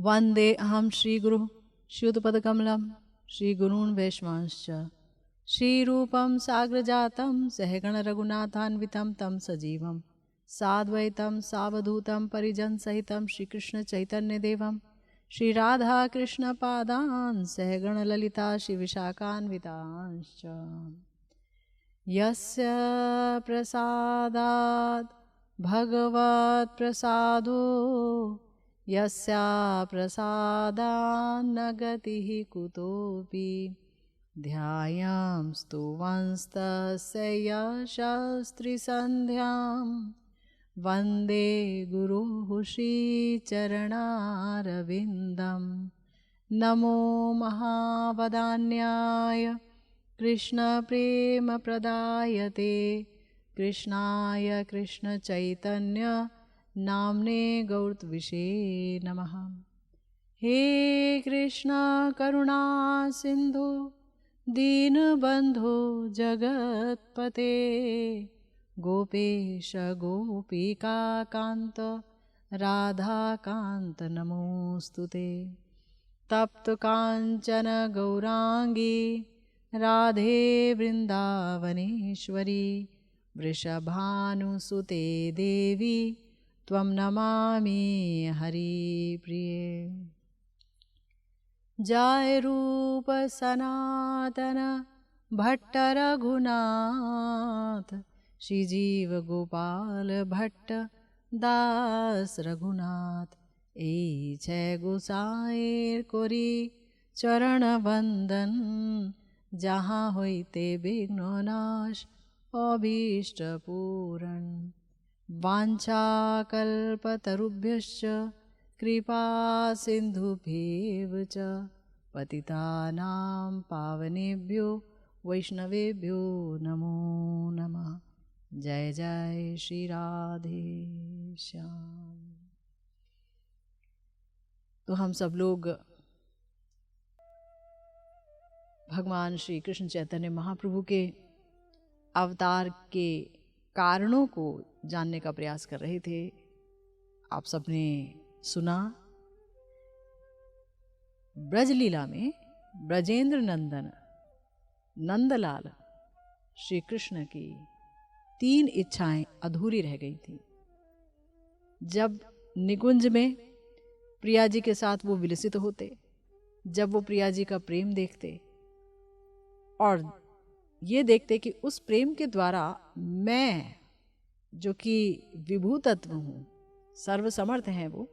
वंदे अहम श्रीगुरु श्रीयुतपदकमलं श्रीगुरून् वैष्णवांश्च श्रीरूपं साग्रजातं सहगण रघुनाथान्वितं तं सजीवं साद्वैतं सावधूतं परिजनसहितं श्रीकृष्ण चैतन्यदेवं श्री राधा कृष्ण पादान् सहगण ललिता श्री विशाखान्वितांश्च यस्य प्रसादात् भगवत् प्रसादो यस्या प्रसादान्न गतिः कुतोऽपि ध्यायां स्तुवंस्तस्य यशस्त्रिसन्ध्यां वन्दे गुरुः श्रीचरणारविन्दं नमो महावदान्याय कृष्णप्रेमप्रदायते कृष्णाय कृष्णचैतन्य नाम्ने गौरत्विषे नमः। हे कृष्ण करुणा सिंधु दीनबंधु जगत्पते गोपेश गोपिका कांत राधा कांत नमोस्तुते। तप्त कांचन गौरांगी राधे वृंदावनेश्वरी वृषभानुसुते देवी त्वं नमामि हरिप्रिये। जय रूप सनातन भट्ट रघुनाथ श्रीजीव गोपाल भट्ट दास रघुनाथ ए छय गोसाईर कोरी चरण वंदन जहाँ होइते विघ्ननाश अभीष्ट पूरण। वाञ्छाकल्पतरुभ्यश्च कृपा सिन्धुभ्येव च पतितानां पावनेभ्यो वैष्णवेभ्यो नमो नमः। जय जय श्री राधे श्याम। तो हम सब लोग भगवान श्री कृष्ण चैतन्य महाप्रभु के अवतार के कारणों को जानने का प्रयास कर रहे थे। आप सबने सुना ब्रजलीला में ब्रजेंद्र नंदन नंदलाल श्री कृष्ण की 3 इच्छाएं अधूरी रह गई थी। जब निकुंज में प्रिया जी के साथ वो विलसित होते, जब वो प्रिया जी का प्रेम देखते और ये देखते कि उस प्रेम के द्वारा मैं जो कि विभू तत्व हूँ, सर्वसमर्थ हैं वो,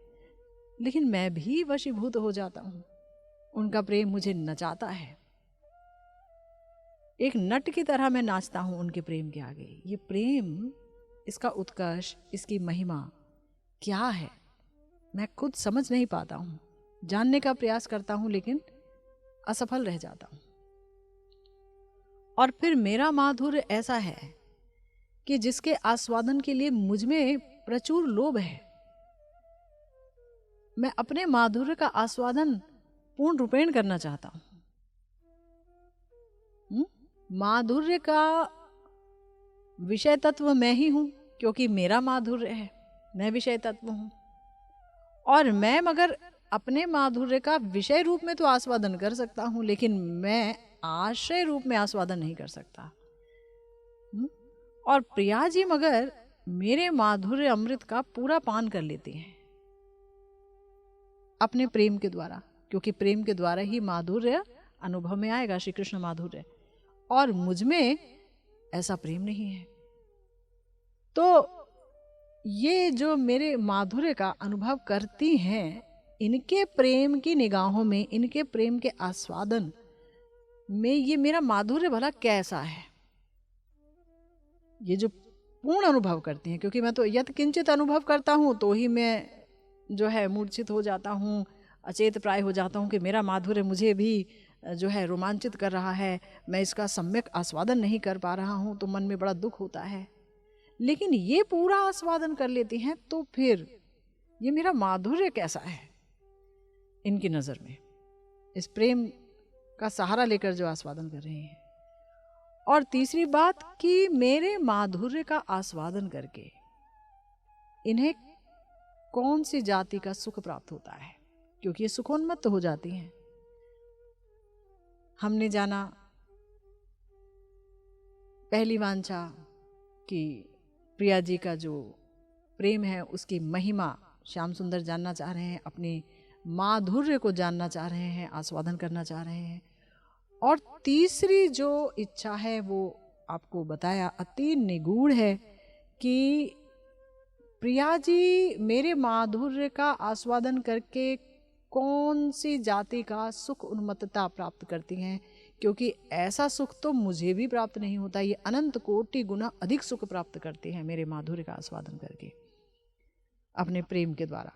लेकिन मैं भी वशीभूत हो जाता हूँ। उनका प्रेम मुझे नचाता है, एक नट की तरह मैं नाचता हूँ उनके प्रेम के आगे। ये प्रेम, इसका उत्कर्ष, इसकी महिमा क्या है मैं खुद समझ नहीं पाता हूँ। जानने का प्रयास करता हूँ लेकिन असफल रह जाता हूँ। और फिर मेरा माधुर्य ऐसा है कि जिसके आस्वादन के लिए मुझ में प्रचुर लोभ है। मैं अपने माधुर्य का आस्वादन पूर्ण रूपेण करना चाहता हूं। माधुर्य का विषय तत्व मैं ही हूं, क्योंकि मेरा माधुर्य है, मैं विषय तत्व हूं। और मैं मगर अपने माधुर्य का विषय रूप में तो आस्वादन कर सकता हूं, लेकिन मैं आश्रय रूप में आस्वादन नहीं कर सकता। और प्रिया जी मगर मेरे माधुर्य अमृत का पूरा पान कर लेती हैं अपने प्रेम के द्वारा, क्योंकि प्रेम के द्वारा ही माधुर्य अनुभव में आएगा, श्री कृष्ण माधुर्य। और मुझ में ऐसा प्रेम नहीं है। तो ये जो मेरे माधुर्य का अनुभव करती हैं, इनके प्रेम की निगाहों में, इनके प्रेम के आस्वादन में ये मेरा माधुर्य भला कैसा है, ये जो पूर्ण अनुभव करती हैं। क्योंकि मैं तो यत किंचित अनुभव करता हूँ तो ही मैं जो है मूर्छित हो जाता हूँ, अचेत प्राय हो जाता हूँ कि मेरा माधुर्य मुझे भी जो है रोमांचित कर रहा है, मैं इसका सम्यक आस्वादन नहीं कर पा रहा हूँ, तो मन में बड़ा दुख होता है। लेकिन ये पूरा आस्वादन कर लेती हैं, तो फिर ये मेरा माधुर्य कैसा है इनकी नज़र में, इस प्रेम का सहारा लेकर जो आस्वादन कर रहे हैं। और तीसरी बात कि मेरे माधुर्य का आस्वादन करके इन्हें कौन सी जाति का सुख प्राप्त होता है, क्योंकि ये सुखोन्मत्त हो जाती हैं। हमने जाना पहली वांछा कि प्रिया जी का जो प्रेम है उसकी महिमा श्याम सुंदर जानना चाह रहे हैं, अपनी माधुर्य को जानना चाह रहे हैं, आस्वादन करना चाह रहे हैं। और तीसरी जो इच्छा है वो आपको बताया अति निगूढ़ है कि प्रिया जी मेरे माधुर्य का आस्वादन करके कौन सी जाति का सुख उन्मत्तता प्राप्त करती हैं, क्योंकि ऐसा सुख तो मुझे भी प्राप्त नहीं होता। ये अनंत कोटि गुना अधिक सुख प्राप्त करती हैं मेरे माधुर्य का आस्वादन करके अपने प्रेम के द्वारा।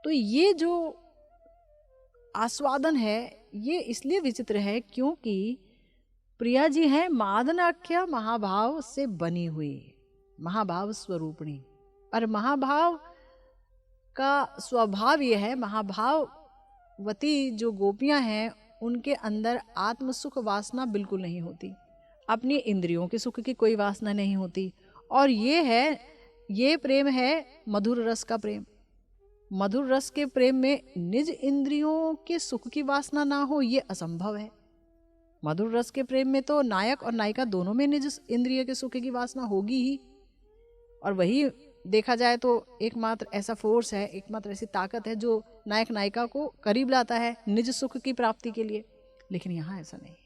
तो ये जो आस्वादन है ये इसलिए विचित्र है क्योंकि प्रिया जी हैं मादनाख्या महाभाव से बनी हुई, महाभाव स्वरूपिणी। और महाभाव का स्वभाव ये है, महाभाववती जो गोपियां हैं उनके अंदर आत्म सुख वासना बिल्कुल नहीं होती, अपनी इंद्रियों के सुख की कोई वासना नहीं होती। और ये प्रेम है मधुर रस का प्रेम। मधुर रस के प्रेम में निज इंद्रियों के सुख की वासना ना हो ये असंभव है। मधुर रस के प्रेम में तो नायक और नायिका दोनों में निज इंद्रिय के सुख की वासना होगी ही। और वही देखा जाए तो एकमात्र ऐसा फोर्स है, एकमात्र ऐसी ताकत है जो नायक नायिका को करीब लाता है निज सुख की प्राप्ति के लिए। लेकिन यहाँ ऐसा नहीं है।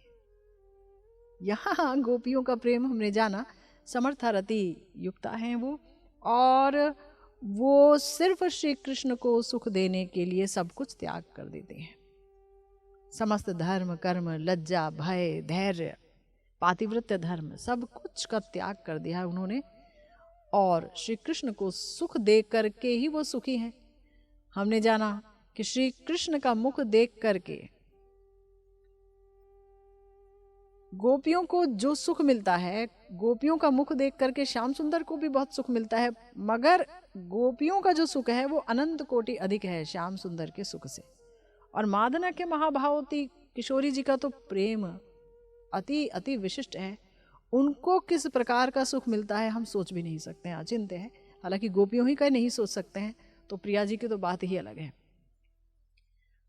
यहाँ गोपियों का प्रेम हमने जाना समर्थारति युक्ता है वो, और वो सिर्फ श्री कृष्ण को सुख देने के लिए सब कुछ त्याग कर देते हैं। समस्त धर्म कर्म लज्जा भय धैर्य पातिव्रत्य धर्म सब कुछ का त्याग कर दिया है उन्होंने, और श्री कृष्ण को सुख देख करके ही वो सुखी हैं। हमने जाना कि श्री कृष्ण का मुख देख करके गोपियों को जो सुख मिलता है, गोपियों का मुख देख करके श्याम सुंदर को भी बहुत सुख मिलता है, मगर गोपियों का जो सुख है वो अनंत कोटि अधिक है श्याम सुंदर के सुख से। और मादना के महाभावती किशोरी जी का तो प्रेम अति अति विशिष्ट है। उनको किस प्रकार का सुख मिलता है हम सोच भी नहीं सकते हैं, अचिंत्य है। हालांकि गोपियों ही का नहीं सोच सकते हैं, तो प्रिया जी की तो बात ही अलग है।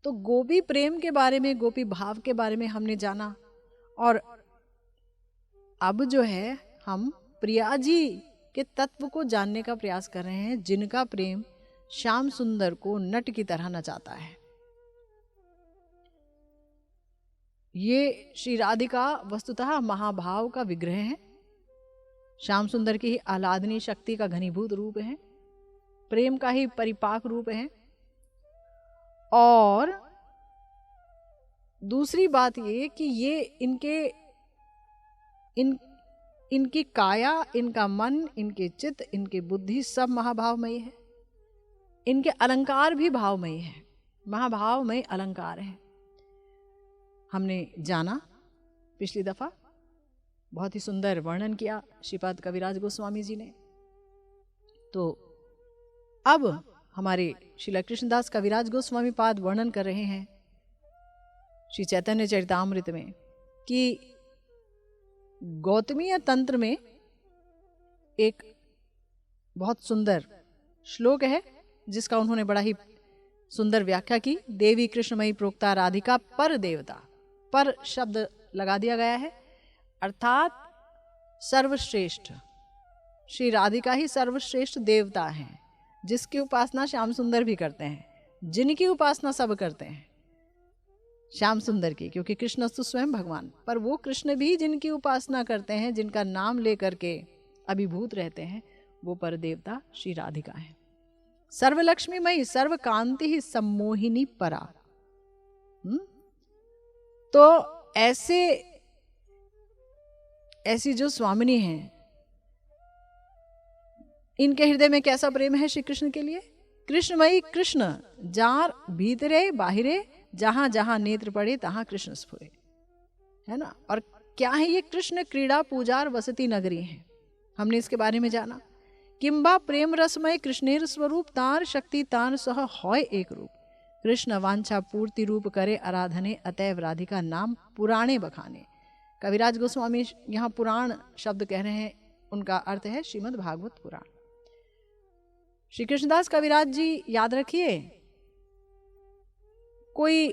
तो गोपी प्रेम के बारे में, गोपी भाव के बारे में हमने जाना। और अब जो है हम प्रिया जी के तत्व को जानने का प्रयास कर रहे हैं, जिनका प्रेम श्याम सुंदर को नट की तरह नचाता है। ये श्री राधिका वस्तुतः महाभाव का विग्रह है, श्याम सुंदर की ही आह्लादनी शक्ति का घनीभूत रूप है, प्रेम का ही परिपाक रूप है। और दूसरी बात ये कि ये इनकी काया, इनका मन, इनके चित्त, इनकी बुद्धि सब महाभावमयी है। इनके अलंकार भी भावमयी है, महाभावमय अलंकार है। हमने जाना पिछली दफा, बहुत ही सुंदर वर्णन किया श्रीपाद कविराज गोस्वामी जी ने। तो अब हमारे श्रील कृष्णदास कविराज गोस्वामी पाद वर्णन कर रहे हैं श्री चैतन्य चरितामृत में कि गौतमीय तंत्र में एक बहुत सुंदर श्लोक है जिसका उन्होंने बड़ा ही सुंदर व्याख्या की। देवी कृष्णमयी प्रोक्ता राधिका पर देवता, पर शब्द लगा दिया गया है, अर्थात सर्वश्रेष्ठ श्री राधिका ही सर्वश्रेष्ठ देवता हैं, जिसकी उपासना श्याम सुंदर भी करते हैं, जिनकी उपासना सब करते हैं श्याम सुंदर की, क्योंकि कृष्णस्तु स्वयं भगवान। पर वो कृष्ण भी जिनकी उपासना करते हैं, जिनका नाम लेकर के अभिभूत रहते हैं, वो पर देवता श्री राधिका है। सर्वलक्ष्मीमयी सर्व कांति ही सम्मोहिनी परा। तो ऐसी जो स्वामिनी हैं, इनके हृदय में कैसा प्रेम है श्री कृष्ण के लिए। कृष्णमयी कृष्ण जार भीतरे बाहिरे, जहां जहां नेत्र पड़े तहां कृष्ण स्फुरे, है ना। और क्या है ये कृष्ण क्रीड़ा पूजार वसती नगरी है, हमने इसके बारे में जाना। किंबा प्रेम रसमय कृष्णेर स्वरूप तार शक्ति तान सह होय एक रूप, कृष्ण वांछा पूर्ति रूप करे आराधने, अतैव राधिका नाम पुराणे बखाने। कविराज गोस्वामी यहाँ पुराण शब्द कह रहे हैं, उनका अर्थ है श्रीमद् भागवत पुराण। श्री कृष्णदास कविराज जी याद रखिए कोई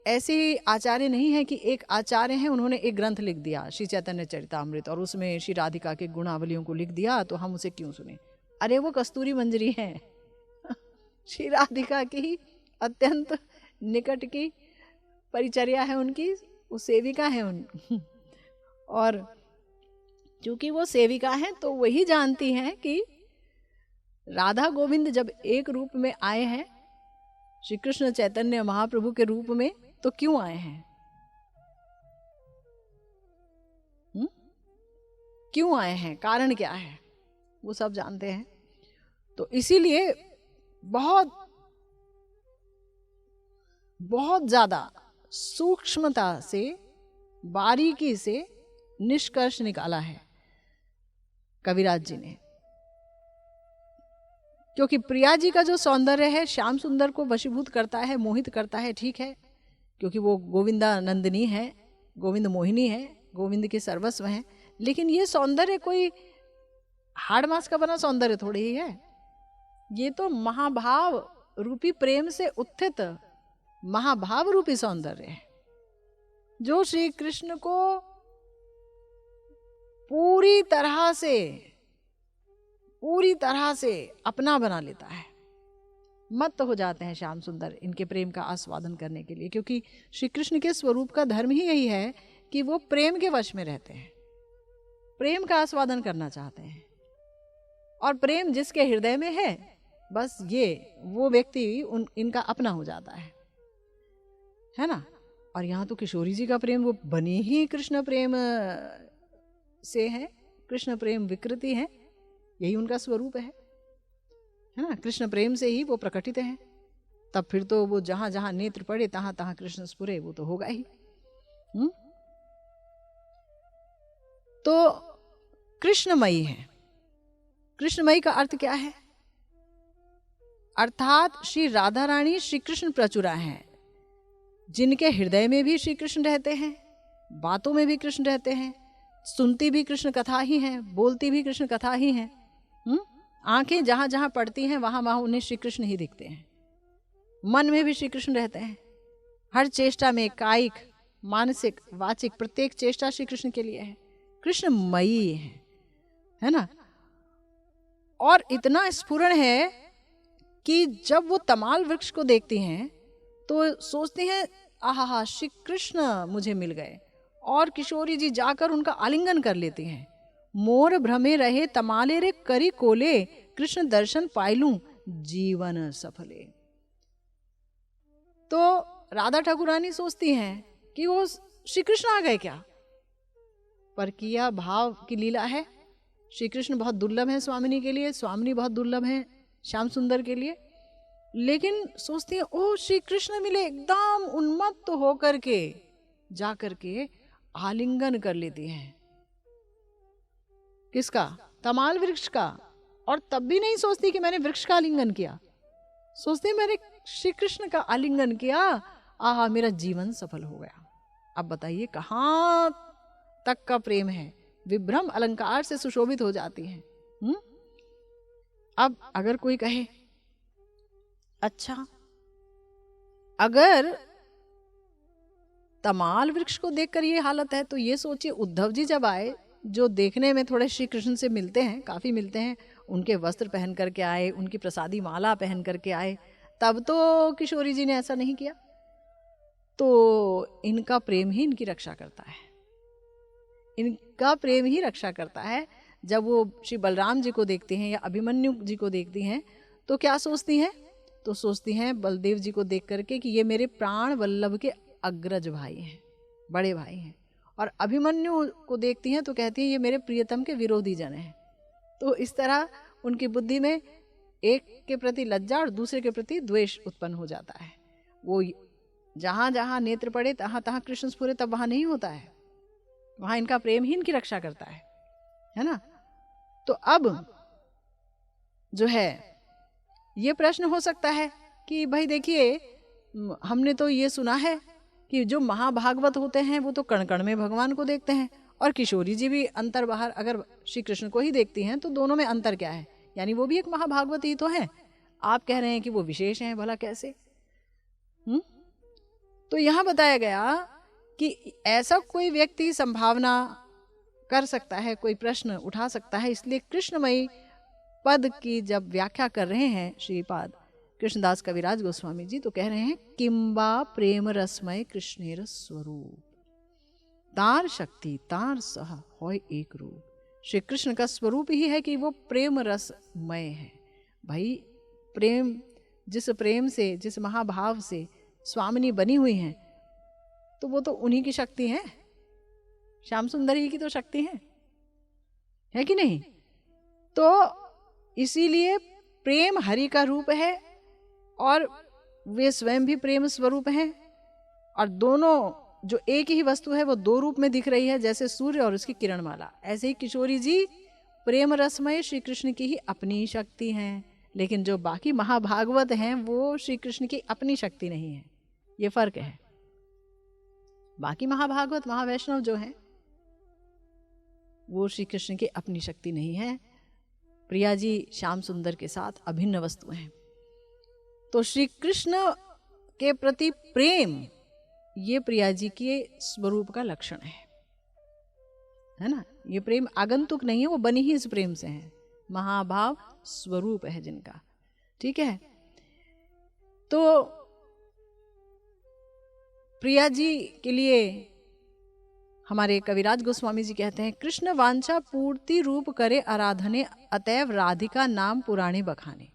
ऐसे आचार्य नहीं है कि एक आचार्य हैं, उन्होंने एक ग्रंथ लिख दिया श्री चैतन्य चरितामृत और उसमें श्री राधिका के गुणावलियों को लिख दिया, तो हम उसे क्यों सुने। अरे वो कस्तूरी मंजरी है श्री राधिका की अत्यंत निकट की परिचर्या है उनकी, वो सेविका है उन और क्योंकि वो सेविका है तो वही जानती हैं कि राधा गोविंद जब एक रूप में आए हैं, श्री कृष्ण चैतन्य महाप्रभु के रूप में, तो क्यों आए हैं, क्यों आए हैं, कारण क्या है, वो सब जानते हैं। तो इसीलिए बहुत बहुत ज्यादा सूक्ष्मता से, बारीकी से निष्कर्ष निकाला है कविराज जी ने। क्योंकि प्रिया जी का जो सौंदर्य है श्याम सुंदर को वशीभूत करता है, मोहित करता है, ठीक है, क्योंकि वो गोविंदा नंदिनी है, गोविंद मोहिनी है, गोविंद के सर्वस्व हैं। लेकिन ये सौंदर्य कोई हाड़ मास का बना सौंदर्य थोड़ी ही है, ये तो महाभाव रूपी प्रेम से उत्थित महाभाव रूपी सौंदर्य है, जो श्री कृष्ण को पूरी तरह से अपना बना लेता है। मत्त हो जाते हैं श्याम सुंदर इनके प्रेम का आस्वादन करने के लिए, क्योंकि श्री कृष्ण के स्वरूप का धर्म ही यही है कि वो प्रेम के वश में रहते हैं, प्रेम का आस्वादन करना चाहते हैं। और प्रेम जिसके हृदय में है, बस वो व्यक्ति इनका अपना हो जाता है ना। और यहाँ तो किशोरी जी का प्रेम वो बनी ही कृष्ण प्रेम से है, कृष्ण प्रेम विकृति है, यही उनका स्वरूप है ना। कृष्ण प्रेम से ही वो प्रकटित हैं। तब फिर तो वो जहां जहां नेत्र पड़े तहां तहां कृष्ण स्फुरे, वो तो होगा ही। तो कृष्णमयी है। कृष्णमयी का अर्थ क्या है? अर्थात श्री राधा रानी श्री कृष्ण प्रचुरा हैं, जिनके हृदय में भी श्री कृष्ण रहते हैं, बातों में भी कृष्ण रहते हैं, सुनती भी कृष्ण कथा ही हैं, बोलती भी कृष्ण कथा ही हैं। आंखें जहां जहां पड़ती हैं वहां वहां उन्हें श्री कृष्ण ही दिखते हैं। मन में भी श्री कृष्ण रहते हैं। हर चेष्टा में कायिक, मानसिक, वाचिक प्रत्येक चेष्टा श्री कृष्ण के लिए है। कृष्णमयी है ना। और इतना स्फुरण है कि जब वो तमाल वृक्ष को देखती हैं तो सोचती हैं आहा श्री कृष्ण मुझे मिल गए, और किशोरी जी जाकर उनका आलिंगन कर लेती हैं। मोर भ्रमे रहे तमाले रे करी कोले, कृष्ण दर्शन पाइलूं जीवन सफले। तो राधा ठाकुरानी सोचती हैं कि वो श्री कृष्ण आ गए क्या, पर किया भाव की लीला है। श्री कृष्ण बहुत दुर्लभ है स्वामिनी के लिए, स्वामिनी बहुत दुर्लभ है श्याम सुंदर के लिए। लेकिन सोचती है ओ श्री कृष्ण मिले, एकदम उन्मत्त होकर के जाकर के आलिंगन कर लेती हैं। किसका? तमाल वृक्ष का। और तब भी नहीं सोचती कि मैंने वृक्ष का आलिंगन किया, सोचती मैंने श्री कृष्ण का आलिंगन किया, आहा मेरा जीवन सफल हो गया। अब बताइए कहां तक का प्रेम है। विभ्रम अलंकार से सुशोभित हो जाती हैं। अब अगर कोई कहे अच्छा, अगर तमाल वृक्ष को देखकर ये हालत है, तो ये सोचिए उद्धव जी जब आए, जो देखने में थोड़े श्री कृष्ण से मिलते हैं, काफी मिलते हैं, उनके वस्त्र पहन करके आए, उनकी प्रसादी माला पहन करके आए, तब तो किशोरी जी ने ऐसा नहीं किया। तो इनका प्रेम ही इनकी रक्षा करता है, इनका प्रेम ही रक्षा करता है। जब वो श्री बलराम जी को देखती हैं या अभिमन्यु जी को देखती हैं तो क्या सोचती हैं? तो सोचती हैं बलदेव जी को देख करके कि ये मेरे प्राण वल्लभ के अग्रज भाई हैं, बड़े भाई हैं। और अभिमन्यु को देखती हैं तो कहती हैं ये मेरे प्रियतम के विरोधी जन हैं। तो इस तरह उनकी बुद्धि में एक के प्रति लज्जा और दूसरे के प्रति द्वेष उत्पन्न हो जाता है। वो जहां जहां नेत्र पड़े तहां तहां कृष्ण स्फुरे, तब वहां नहीं होता है, वहां इनका प्रेम ही इनकी रक्षा करता है ना। तो अब जो है ये प्रश्न हो सकता है कि भाई देखिए, हमने तो ये सुना है कि जो महाभागवत होते हैं वो तो कण कण में भगवान को देखते हैं, और किशोरी जी भी अंतर बाहर अगर श्री कृष्ण को ही देखती हैं तो दोनों में अंतर क्या है? यानी वो भी एक महाभागवत ही तो है। आप कह रहे हैं कि वो विशेष हैं, भला कैसे? तो यहाँ बताया गया कि ऐसा कोई व्यक्ति संभावना कर सकता है, कोई प्रश्न उठा सकता है। इसलिए कृष्णमयी पद की जब व्याख्या कर रहे हैं श्रीपाद कृष्णदास कविराज गोस्वामी जी, तो कह रहे हैं किंबा प्रेम रसमय कृष्णेर स्वरूप, तार शक्ति तार सह होय एक रूप। श्री कृष्ण का स्वरूप ही है कि वो प्रेम रसमय है। भाई प्रेम, जिस प्रेम से, जिस महाभाव से स्वामिनी बनी हुई हैं, तो वो तो उन्हीं की शक्ति है, श्याम सुंदरी की तो शक्ति है कि नहीं? तो इसीलिए प्रेम हरि का रूप है और वे स्वयं भी प्रेम स्वरूप हैं, और दोनों जो एक ही वस्तु है वो दो रूप में दिख रही है, जैसे सूर्य और उसकी किरणमाला। ऐसे ही किशोरी जी प्रेम रसमय श्री कृष्ण की ही अपनी शक्ति हैं, लेकिन जो बाकी महाभागवत हैं वो श्री कृष्ण की अपनी शक्ति नहीं है। ये फर्क है। बाकी महाभागवत महावैष्णव जो हैं वो श्री कृष्ण की अपनी शक्ति नहीं है। प्रिया जी श्याम सुंदर के साथ अभिन्न वस्तु हैं। तो श्री कृष्ण के प्रति प्रेम ये प्रिया जी के स्वरूप का लक्षण है ना? ये प्रेम आगंतुक नहीं है, वो बनी ही इस प्रेम से है, महाभाव स्वरूप है जिनका। ठीक है, तो प्रिया जी के लिए हमारे कविराज गोस्वामी जी कहते हैं, कृष्ण वांछा पूर्ति रूप करे आराधने, अतएव राधिका नाम पुराणे बखाने।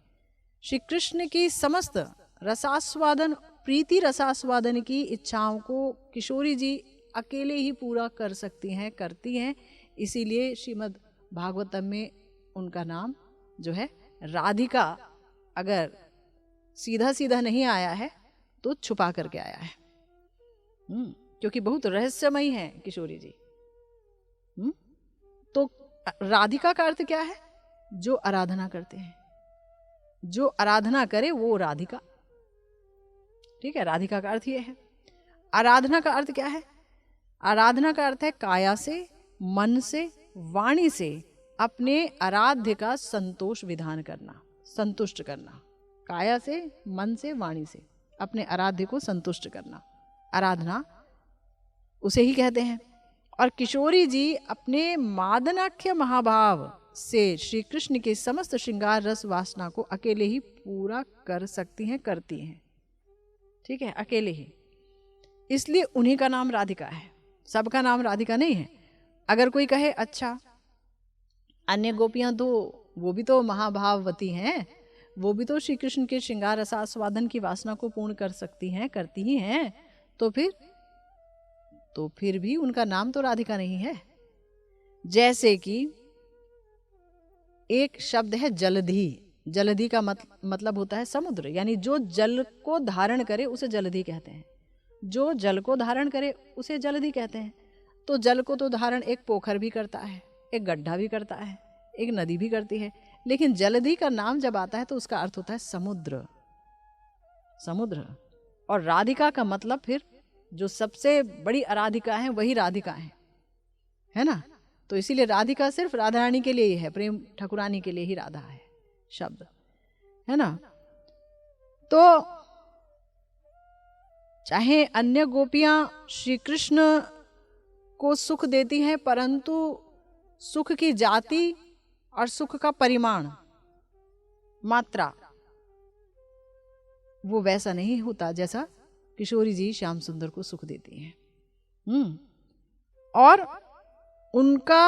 श्री कृष्ण की समस्त रसास्वादन, प्रीति रसास्वादन की इच्छाओं को किशोरी जी अकेले ही पूरा कर सकती हैं, करती हैं। इसीलिए श्रीमद् भागवतम में उनका नाम जो है राधिका, अगर सीधा सीधा नहीं आया है तो छुपा करके आया है, क्योंकि बहुत रहस्यमयी है किशोरी जी। तो राधिका का अर्थ क्या है? जो आराधना करते हैं, जो आराधना करे वो राधिका। ठीक है, राधिका का अर्थ ये है। आराधना का अर्थ क्या है? आराधना का अर्थ है काया से, मन से, वाणी से अपने आराध्य का संतोष विधान करना, संतुष्ट करना। काया से, मन से, वाणी से अपने आराध्य को संतुष्ट करना, आराधना उसे ही कहते हैं। और किशोरी जी अपने मादनाख्य महाभाव से श्री कृष्ण के समस्त श्रृंगार रस वासना को अकेले ही पूरा कर सकती हैं, करती हैं। ठीक है, अकेले ही। इसलिए उन्हीं का नाम राधिका है, सबका नाम राधिका नहीं है। अगर कोई कहे अच्छा अन्य गोपियां तो वो भी तो महाभाववती हैं, वो भी तो श्री कृष्ण के श्रृंगार रसास्वादन की वासना को पूर्ण कर सकती हैं, करती ही हैं, तो फिर भी उनका नाम तो राधिका नहीं है। जैसे कि एक शब्द है जलधि। जलधि का मतलब होता है समुद्र, यानी जो जल को धारण करे उसे जलधि कहते हैं। जो जल को धारण करे उसे जलधि कहते हैं। तो जल को तो धारण एक पोखर भी करता है, एक गड्ढा भी करता है, एक नदी भी करती है, लेकिन जलधि का नाम जब आता है तो उसका अर्थ होता है समुद्र, समुद्र। और राधिका का मतलब फिर जो सबसे बड़ी आराधिका है वही राधिका है ना? तो इसीलिए राधिका सिर्फ राधा रानी के लिए ही है, प्रेम ठाकुरानी के लिए ही राधा है शब्द, है ना? तो चाहे अन्य गोपियां श्री कृष्ण को सुख देती हैं, परंतु सुख की जाति और सुख का परिमाण, मात्रा, वो वैसा नहीं होता जैसा किशोरी जी श्याम सुंदर को सुख देती हैं। और उनका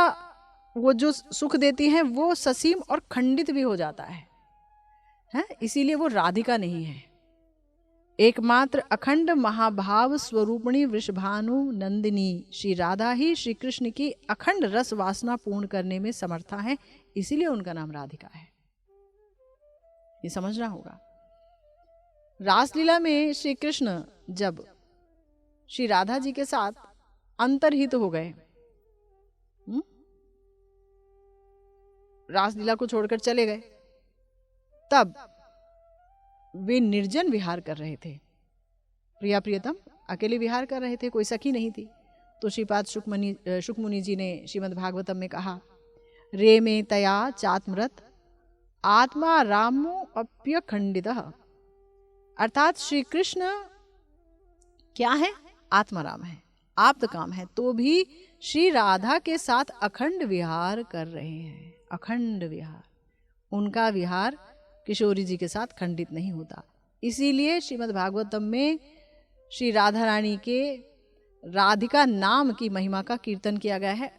वो जो सुख देती हैं वो ससीम और खंडित भी हो जाता है? इसीलिए वो राधिका नहीं है। एकमात्र अखंड महाभाव स्वरूपिणी वृषभानु नंदिनी श्री राधा ही श्री कृष्ण की अखंड रस वासना पूर्ण करने में समर्था है, इसीलिए उनका नाम राधिका है। ये समझना होगा। रासलीला में श्री कृष्ण जब श्री राधा जी के साथ अंतर्हित हो गए, रासलीला को छोड़कर चले गए, तब वे निर्जन विहार कर रहे थे। प्रिया प्रियतम अकेले विहार कर रहे थे, कोई सखी नहीं थी। तो श्रीपाद शुकमुनि जी ने श्रीमद् भागवतम में कहा, रे में तया चात्मरत आत्मा रामो अप्य खंडित। अर्थात श्री कृष्ण क्या है? आत्माराम है, आप्त काम है, तो भी श्री राधा के साथ अखंड विहार कर रहे हैं। अखंड विहार, उनका विहार किशोरी जी के साथ खंडित नहीं होता। इसीलिए श्रीमद् भागवतम में श्री राधा रानी के राधिका नाम की महिमा का कीर्तन किया गया है।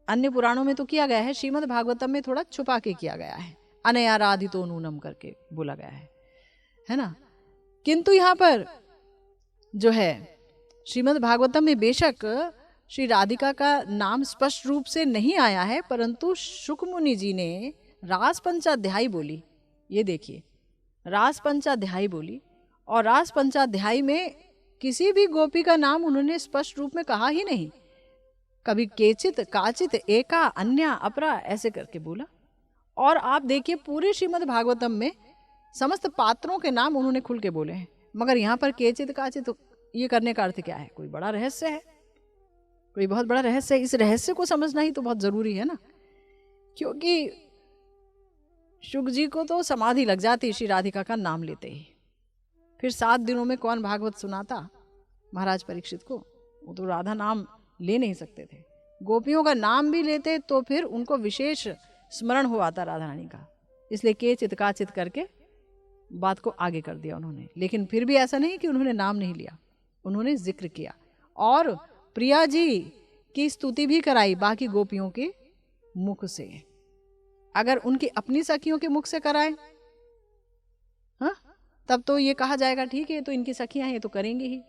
अन्य पुराणों में तो किया गया है, श्रीमद् भागवतम में थोड़ा छुपा के किया गया है, अनया राधितो नूनम करके बोला गया है ना। किंतु यहाँ पर जो है श्रीमद् भागवतम में बेशक श्री राधिका का नाम स्पष्ट रूप से नहीं आया है, परंतु शुक मुनि जी ने रास पंचाध्यायी बोली। ये देखिए, रास पंचाध्यायी बोली, और रास पंचाध्यायी में किसी भी गोपी का नाम उन्होंने स्पष्ट रूप में कहा ही नहीं। कभी केचित, काचित, एका, अन्या, अपरा ऐसे करके बोला। और आप देखिए पूरे श्रीमद् भागवतम में समस्त पात्रों के नाम उन्होंने खुल के बोले हैं, मगर यहाँ पर केचित, काचित ये करने का अर्थ क्या है? कोई बड़ा रहस्य है, कोई बहुत बड़ा रहस्य है। इस रहस्य को समझना ही तो बहुत जरूरी है ना, क्योंकि शुक जी को तो समाधि लग जाती श्री राधिका का नाम लेते ही। फिर 7 दिनों में कौन भागवत सुनाता महाराज परीक्षित को? वो तो राधा नाम ले नहीं सकते थे। गोपियों का नाम भी लेते तो फिर उनको विशेष स्मरण हो आता राधा रानी का, इसलिए केचित काचित करके बात को आगे कर दिया उन्होंने। लेकिन फिर भी ऐसा नहीं कि उन्होंने नाम नहीं लिया, उन्होंने जिक्र किया और प्रिया जी की स्तुति भी कराई बाकी गोपियों के मुख से। अगर उनकी अपनी सखियों के मुख से कराए हाँ, तब तो ये कहा जाएगा ठीक है, तो इनकी सखियां हैं, ये तो करेंगे ही।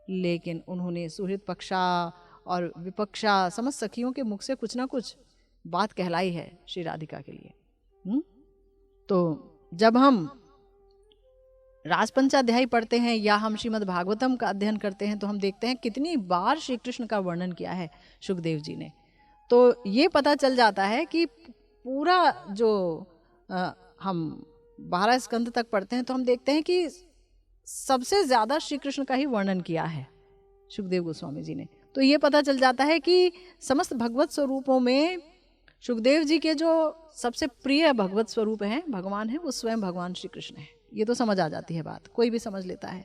लेकिन उन्होंने सुहृद पक्षा और विपक्षा समस्त सखियों के मुख से कुछ ना कुछ बात कहलाई है श्री राधिका के लिए। तो जब हम रास पंचाध्यायी पढ़ते हैं या हम श्रीमद् भागवतम का अध्ययन करते हैं तो हम देखते हैं कितनी बार श्री कृष्ण का वर्णन किया है शुकदेव जी ने। तो ये पता चल जाता है कि पूरा जो हम 12 स्कंद तक पढ़ते हैं तो हम देखते हैं कि सबसे ज्यादा श्री कृष्ण का ही वर्णन किया है शुकदेव गोस्वामी जी ने। तो ये पता चल जाता है कि समस्त भगवत स्वरूपों में शुकदेव जी के जो सबसे प्रिय भगवत स्वरूप हैं, भगवान है, वो स्वयं भगवान श्री कृष्ण है। ये तो समझ आ जाती है बात, कोई भी समझ लेता है।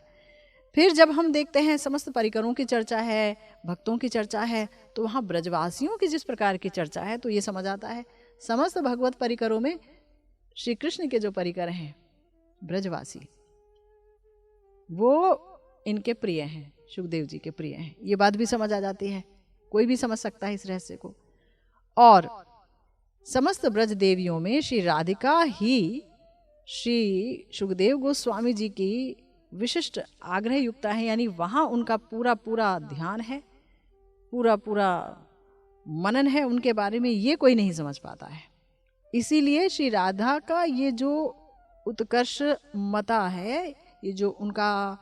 फिर जब हम देखते हैं समस्त परिकरों की चर्चा है, भक्तों की चर्चा है, तो वहाँ ब्रजवासियों की जिस प्रकार की चर्चा है तो ये समझ आता है समस्त भगवत परिकरों में श्री कृष्ण के जो परिकर हैं ब्रजवासी, वो इनके प्रिय हैं, शुकदेव जी के प्रिय हैं। ये बात भी समझ आ जाती है, कोई भी समझ सकता है इस रहस्य को। और समस्त ब्रज देवियों में श्री राधिका ही श्री शुकदेव गोस्वामी जी की विशिष्ट आग्रह युक्ता है, यानी वहाँ उनका पूरा पूरा ध्यान है, पूरा पूरा मनन है उनके बारे में, ये कोई नहीं समझ पाता है। इसीलिए श्री राधा का ये जो उत्कर्ष मता है, ये जो उनका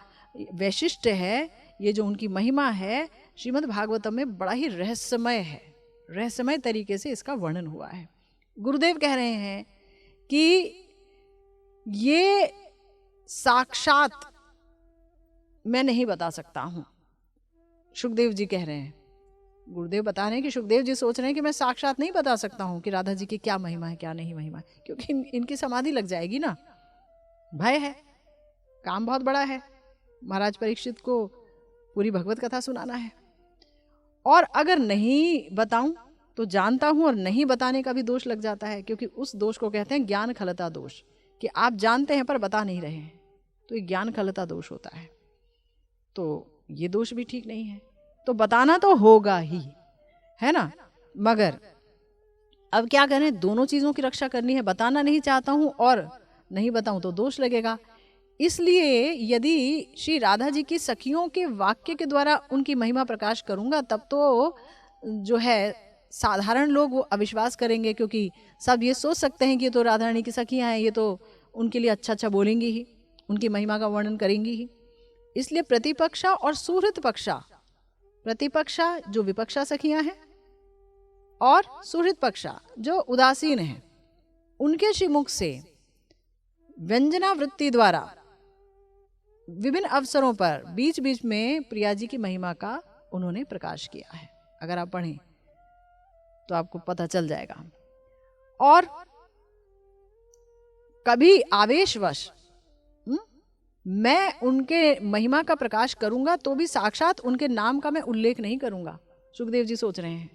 वैशिष्ट है, ये जो उनकी महिमा है, श्रीमद् भागवतम में बड़ा ही रहस्यमय है, रहस्यमय तरीके से इसका वर्णन हुआ है। गुरुदेव कह रहे हैं कि ये साक्षात मैं नहीं बता सकता हूं। शुकदेव जी कह रहे हैं, गुरुदेव बता रहे हैं कि शुकदेव जी सोच रहे हैं कि मैं साक्षात नहीं बता सकता हूं कि राधा जी की क्या महिमा है, क्या नहीं महिमा है, क्योंकि इनकी समाधि लग जाएगी ना, भय है, काम बहुत बड़ा है, महाराज परीक्षित को पूरी भगवत कथा सुनाना है। और अगर नहीं बताऊं तो जानता हूं और नहीं बताने का भी दोष लग जाता है, क्योंकि उस दोष को कहते हैं ज्ञान खलता दोष, कि आप जानते हैं पर बता नहीं रहे हैं, तो ये ज्ञान खलता दोष होता है। तो ये दोष भी ठीक नहीं है, तो बताना तो होगा ही, है ना। मगर अब क्या करें, दोनों चीजों की रक्षा करनी है, बताना नहीं चाहता हूं और नहीं बताऊं तो दोष लगेगा। इसलिए यदि श्री राधा जी की सखियों के वाक्य के द्वारा उनकी महिमा प्रकाश करूंगा तब तो जो है साधारण लोग वो अविश्वास करेंगे, क्योंकि सब ये सोच सकते हैं कि ये तो राधा रानी की सखियां हैं, ये तो उनके लिए अच्छा अच्छा बोलेंगी ही, उनकी महिमा का वर्णन करेंगी ही। इसलिए प्रतिपक्षा और सुहृद पक्षा, प्रतिपक्षा जो विपक्षा सखियां हैं और सुहृद पक्षा जो उदासीन हैं, उनके श्रीमुख से व्यंजना वृत्ति द्वारा विभिन्न अवसरों पर बीच बीच में प्रिया जी की महिमा का उन्होंने प्रकाश किया है। अगर आप पढ़ें तो आपको पता चल जाएगा। और कभी आवेशवश मैं उनके महिमा का प्रकाश करूंगा तो भी साक्षात उनके नाम का मैं उल्लेख नहीं करूंगा। सुखदेव जी सोच रहे हैं,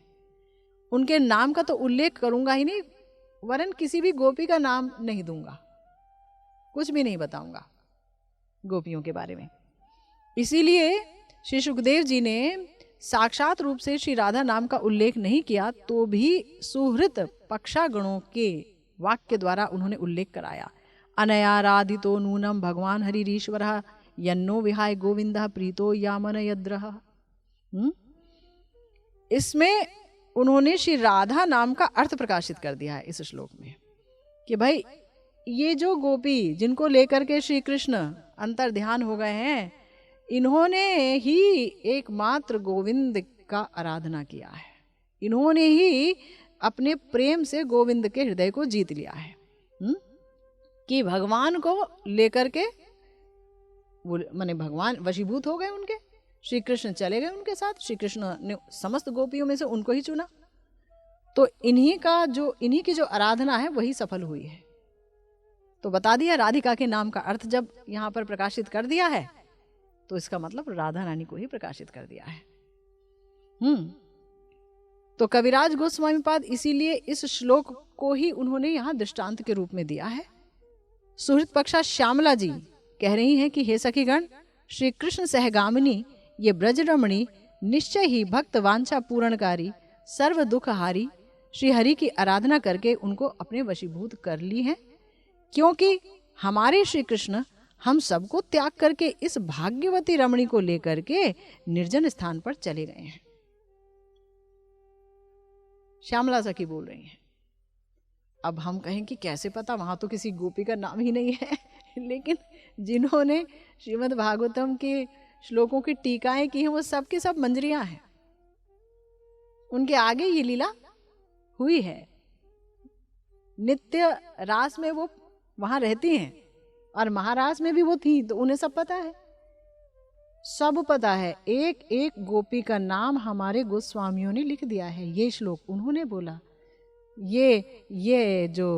उनके नाम का तो उल्लेख करूंगा ही नहीं, वरन किसी भी गोपी का नाम नहीं दूंगा, कुछ भी नहीं बताऊंगा गोपियों के बारे में। इसीलिए श्री सुखदेव जी ने साक्षात रूप से श्री राधा नाम का उल्लेख नहीं किया, तो भी सुहृत पक्षागणों के वाक्य द्वारा उन्होंने उल्लेख कराया। अनयाराधितो नूनम भगवान हरिरीश्वर यन्नो विहाय गोविंद प्रीतो यामन यद्रह। इसमें उन्होंने श्री राधा नाम का अर्थ प्रकाशित कर दिया है इस श्लोक में कि भाई ये जो गोपी जिनको लेकर के श्री कृष्ण अंतर ध्यान हो गए हैं, इन्होंने ही एकमात्र गोविंद का आराधना किया है, इन्होंने ही अपने प्रेम से गोविंद के हृदय को जीत लिया है। कि भगवान को लेकर के वो माने भगवान वशीभूत हो गए उनके, श्री कृष्ण चले गए उनके साथ, श्री कृष्ण ने समस्त गोपियों में से उनको ही चुना, तो इन्हीं की जो आराधना है वही सफल हुई है। तो बता दिया राधिका के नाम का अर्थ जब यहां पर प्रकाशित कर दिया है, तो इसका मतलब राधा रानी को ही प्रकाशित कर दिया है। तो कविराज गोस्वामी पाद इसीलिए इस श्लोक को ही उन्होंने यहां दृष्टांत के रूप में दिया है। सुहृत पक्षा श्यामला जी कह रही हैं कि हे सखीगण, श्री कृष्ण सहगामिनी ये ब्रज रमणी निश्चय ही भक्त वांछा पूरणकारी सर्व दुखहारी श्री हरि की आराधना करके उनको अपने वशीभूत कर ली है, क्योंकि हमारे श्री कृष्ण हम सबको त्याग करके इस भाग्यवती रमणी को लेकर के निर्जन स्थान पर चले गए हैं। श्यामला सखी बोल रही हैं। अब हम कहें कि कैसे पता, वहां तो किसी गोपी का नाम ही नहीं है लेकिन जिन्होंने श्रीमद् भागवतम के श्लोकों की टीकाएं की हैं वो सब की सब मंजरियां हैं, उनके आगे ये लीला हुई है। नित्य रास में वो वहां रहती हैं और महारास में भी वो थी, तो उन्हें सब पता है, सब पता है। एक एक गोपी का नाम हमारे गोस्वामियों ने लिख दिया है। ये श्लोक उन्होंने बोला। ये जो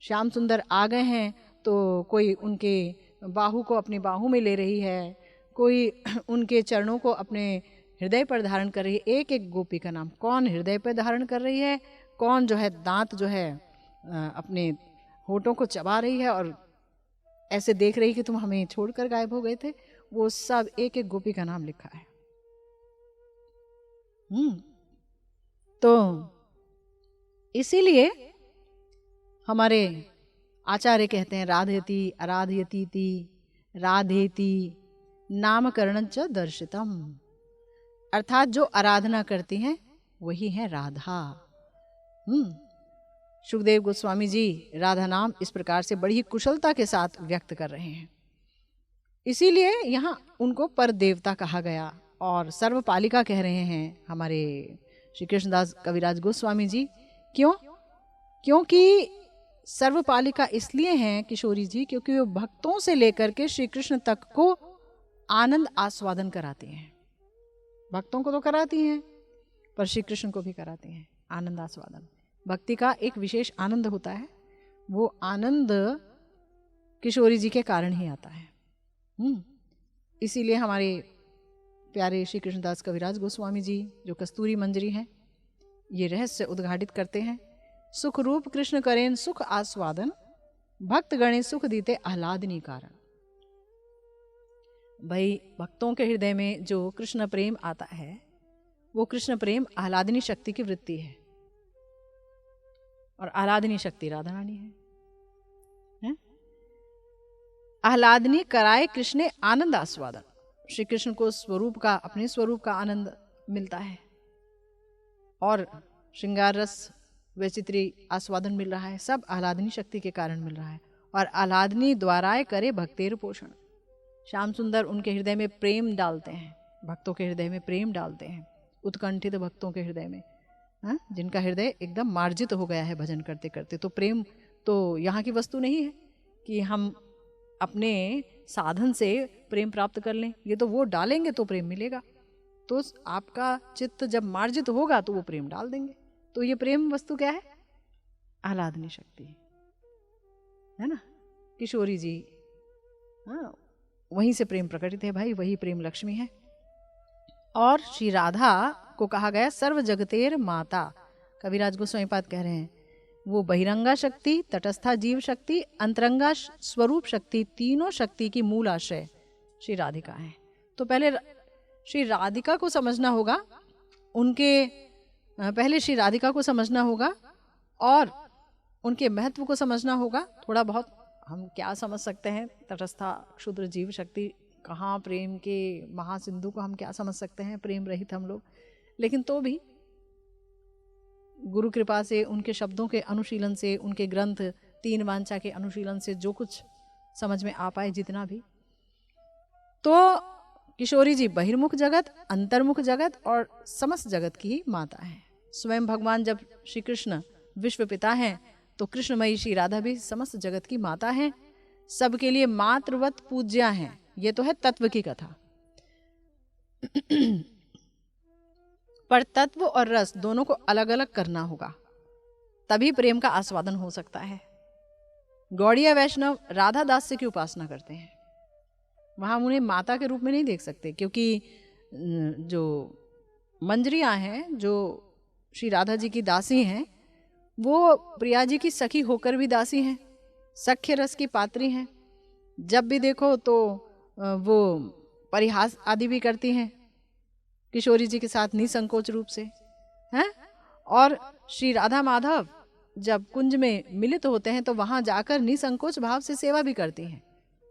श्याम सुंदर आ गए हैं तो कोई उनके बाहु को अपनी बाहु में ले रही है, कोई उनके चरणों को अपने हृदय पर धारण कर रही है। एक एक गोपी का नाम, कौन हृदय पर धारण कर रही है, कौन जो है दांत जो है अपने होठों को चबा रही है और ऐसे देख रही कि तुम हमें छोड़कर गायब हो गए थे, वो सब एक एक गोपी का नाम लिखा है। तो इसीलिए हमारे आचार्य कहते हैं राधेति आराधयतीति राधेति नामकरण च दर्शितम, अर्थात जो आराधना करती हैं वही है राधा। सुखदेव गोस्वामी जी राधा नाम इस प्रकार से बड़ी ही कुशलता के साथ व्यक्त कर रहे हैं। इसीलिए यहाँ उनको पर देवता कहा गया और सर्वपालिका कह रहे हैं हमारे श्री कृष्णदास कविराज गोस्वामी जी। क्यों? क्योंकि सर्वपालिका इसलिए हैं किशोरी जी, क्योंकि वो भक्तों से लेकर के श्री कृष्ण तक को आनंद आस्वादन कराती हैं। भक्तों को तो कराती हैं पर श्री कृष्ण को भी कराती हैं आनंद आस्वादन। भक्ति का एक विशेष आनंद होता है, वो आनंद किशोरी जी के कारण ही आता है। इसीलिए हमारे प्यारे श्री कृष्णदास कविराज गोस्वामी जी जो कस्तूरी मंजरी हैं, ये रहस्य उद्घाटित करते हैं। सुख रूप कृष्ण करें सुख आस्वादन, भक्त गणे सुख दीते आह्लादनी कारण। भाई भक्तों के हृदय में जो कृष्ण प्रेम आता है वो कृष्ण प्रेम आह्लादनी शक्ति की वृत्ति है, और आह्लादनी शक्ति राधा रानी है? आह्लादनी कराए कृष्ण आनंद आस्वादन। श्री कृष्ण को स्वरूप का, अपने स्वरूप का आनंद मिलता है और श्रृंगार रस वैचित्री आस्वादन मिल रहा है, सब आह्लादनी शक्ति के कारण मिल रहा है। और आह्लादनी द्वाराय करे भक्तेर पोषण। श्याम सुंदर उनके हृदय में प्रेम डालते हैं, भक्तों के हृदय में प्रेम डालते हैं, उत्कंठित भक्तों के हृदय में, जिनका हृदय एकदम मार्जित हो गया है भजन करते करते। तो प्रेम तो यहाँ की वस्तु नहीं है कि हम अपने साधन से प्रेम प्राप्त कर लें, ये तो वो डालेंगे तो प्रेम मिलेगा। तो आपका चित्त जब मार्जित होगा तो वो प्रेम डाल देंगे। तो ये प्रेम वस्तु क्या है? आह्लादनी शक्ति है ना। किशोरी जी वहीं से प्रेम प्रकटित है भाई, वही प्रेम लक्ष्मी है। और श्री राधा को कहा गया सर्व जगतेर माता। कविराज गोस्वामी पाद कह रहे हैं वो बहिरंगा शक्ति, तटस्था जीव शक्ति, अंतरंगा स्वरूप शक्ति, तीनों शक्ति की मूल आश्रय श्री राधिका है। तो पहले श्री राधिका को समझना होगा, पहले श्री राधिका को समझना होगा और उनके महत्व को समझना होगा। थोड़ा बहुत हम क्या समझ सकते हैं, तटस्था क्षुद्र जीव शक्ति, कहाँ प्रेम के महासिंधु को हम क्या समझ सकते हैं, प्रेम रहित हम लोग। लेकिन तो भी गुरु कृपा से, उनके शब्दों के अनुशीलन से, उनके ग्रंथ तीन वांछा के अनुशीलन से जो कुछ समझ में आ पाए, जितना भी, तो किशोरी जी बहिर्मुख जगत, अंतर्मुख जगत और समस्त जगत की माता है। स्वयं भगवान जब श्री कृष्ण विश्व पिता हैं तो कृष्णमयी श्री राधा भी समस्त जगत की माता हैं, सबके लिए मातृवत पूज्या हैं। ये तो है तत्व की कथा। पर तत्व और रस दोनों को अलग अलग करना होगा, तभी प्रेम का आस्वादन हो सकता है। गौड़िया वैष्णव राधा दास्य की उपासना करते हैं, वहां उन्हें माता के रूप में नहीं देख सकते, क्योंकि जो मंजरियां हैं, जो श्री राधा जी की दासी हैं, वो प्रिया जी की सखी होकर भी दासी हैं, सख्य रस की पात्री हैं। जब भी देखो तो वो परिहास आदि भी करती हैं किशोरी जी के साथ निसंकोच रूप से, हैं। और श्री राधा माधव जब कुंज में मिलित होते हैं तो वहां जाकर निसंकोच भाव से सेवा भी करती हैं।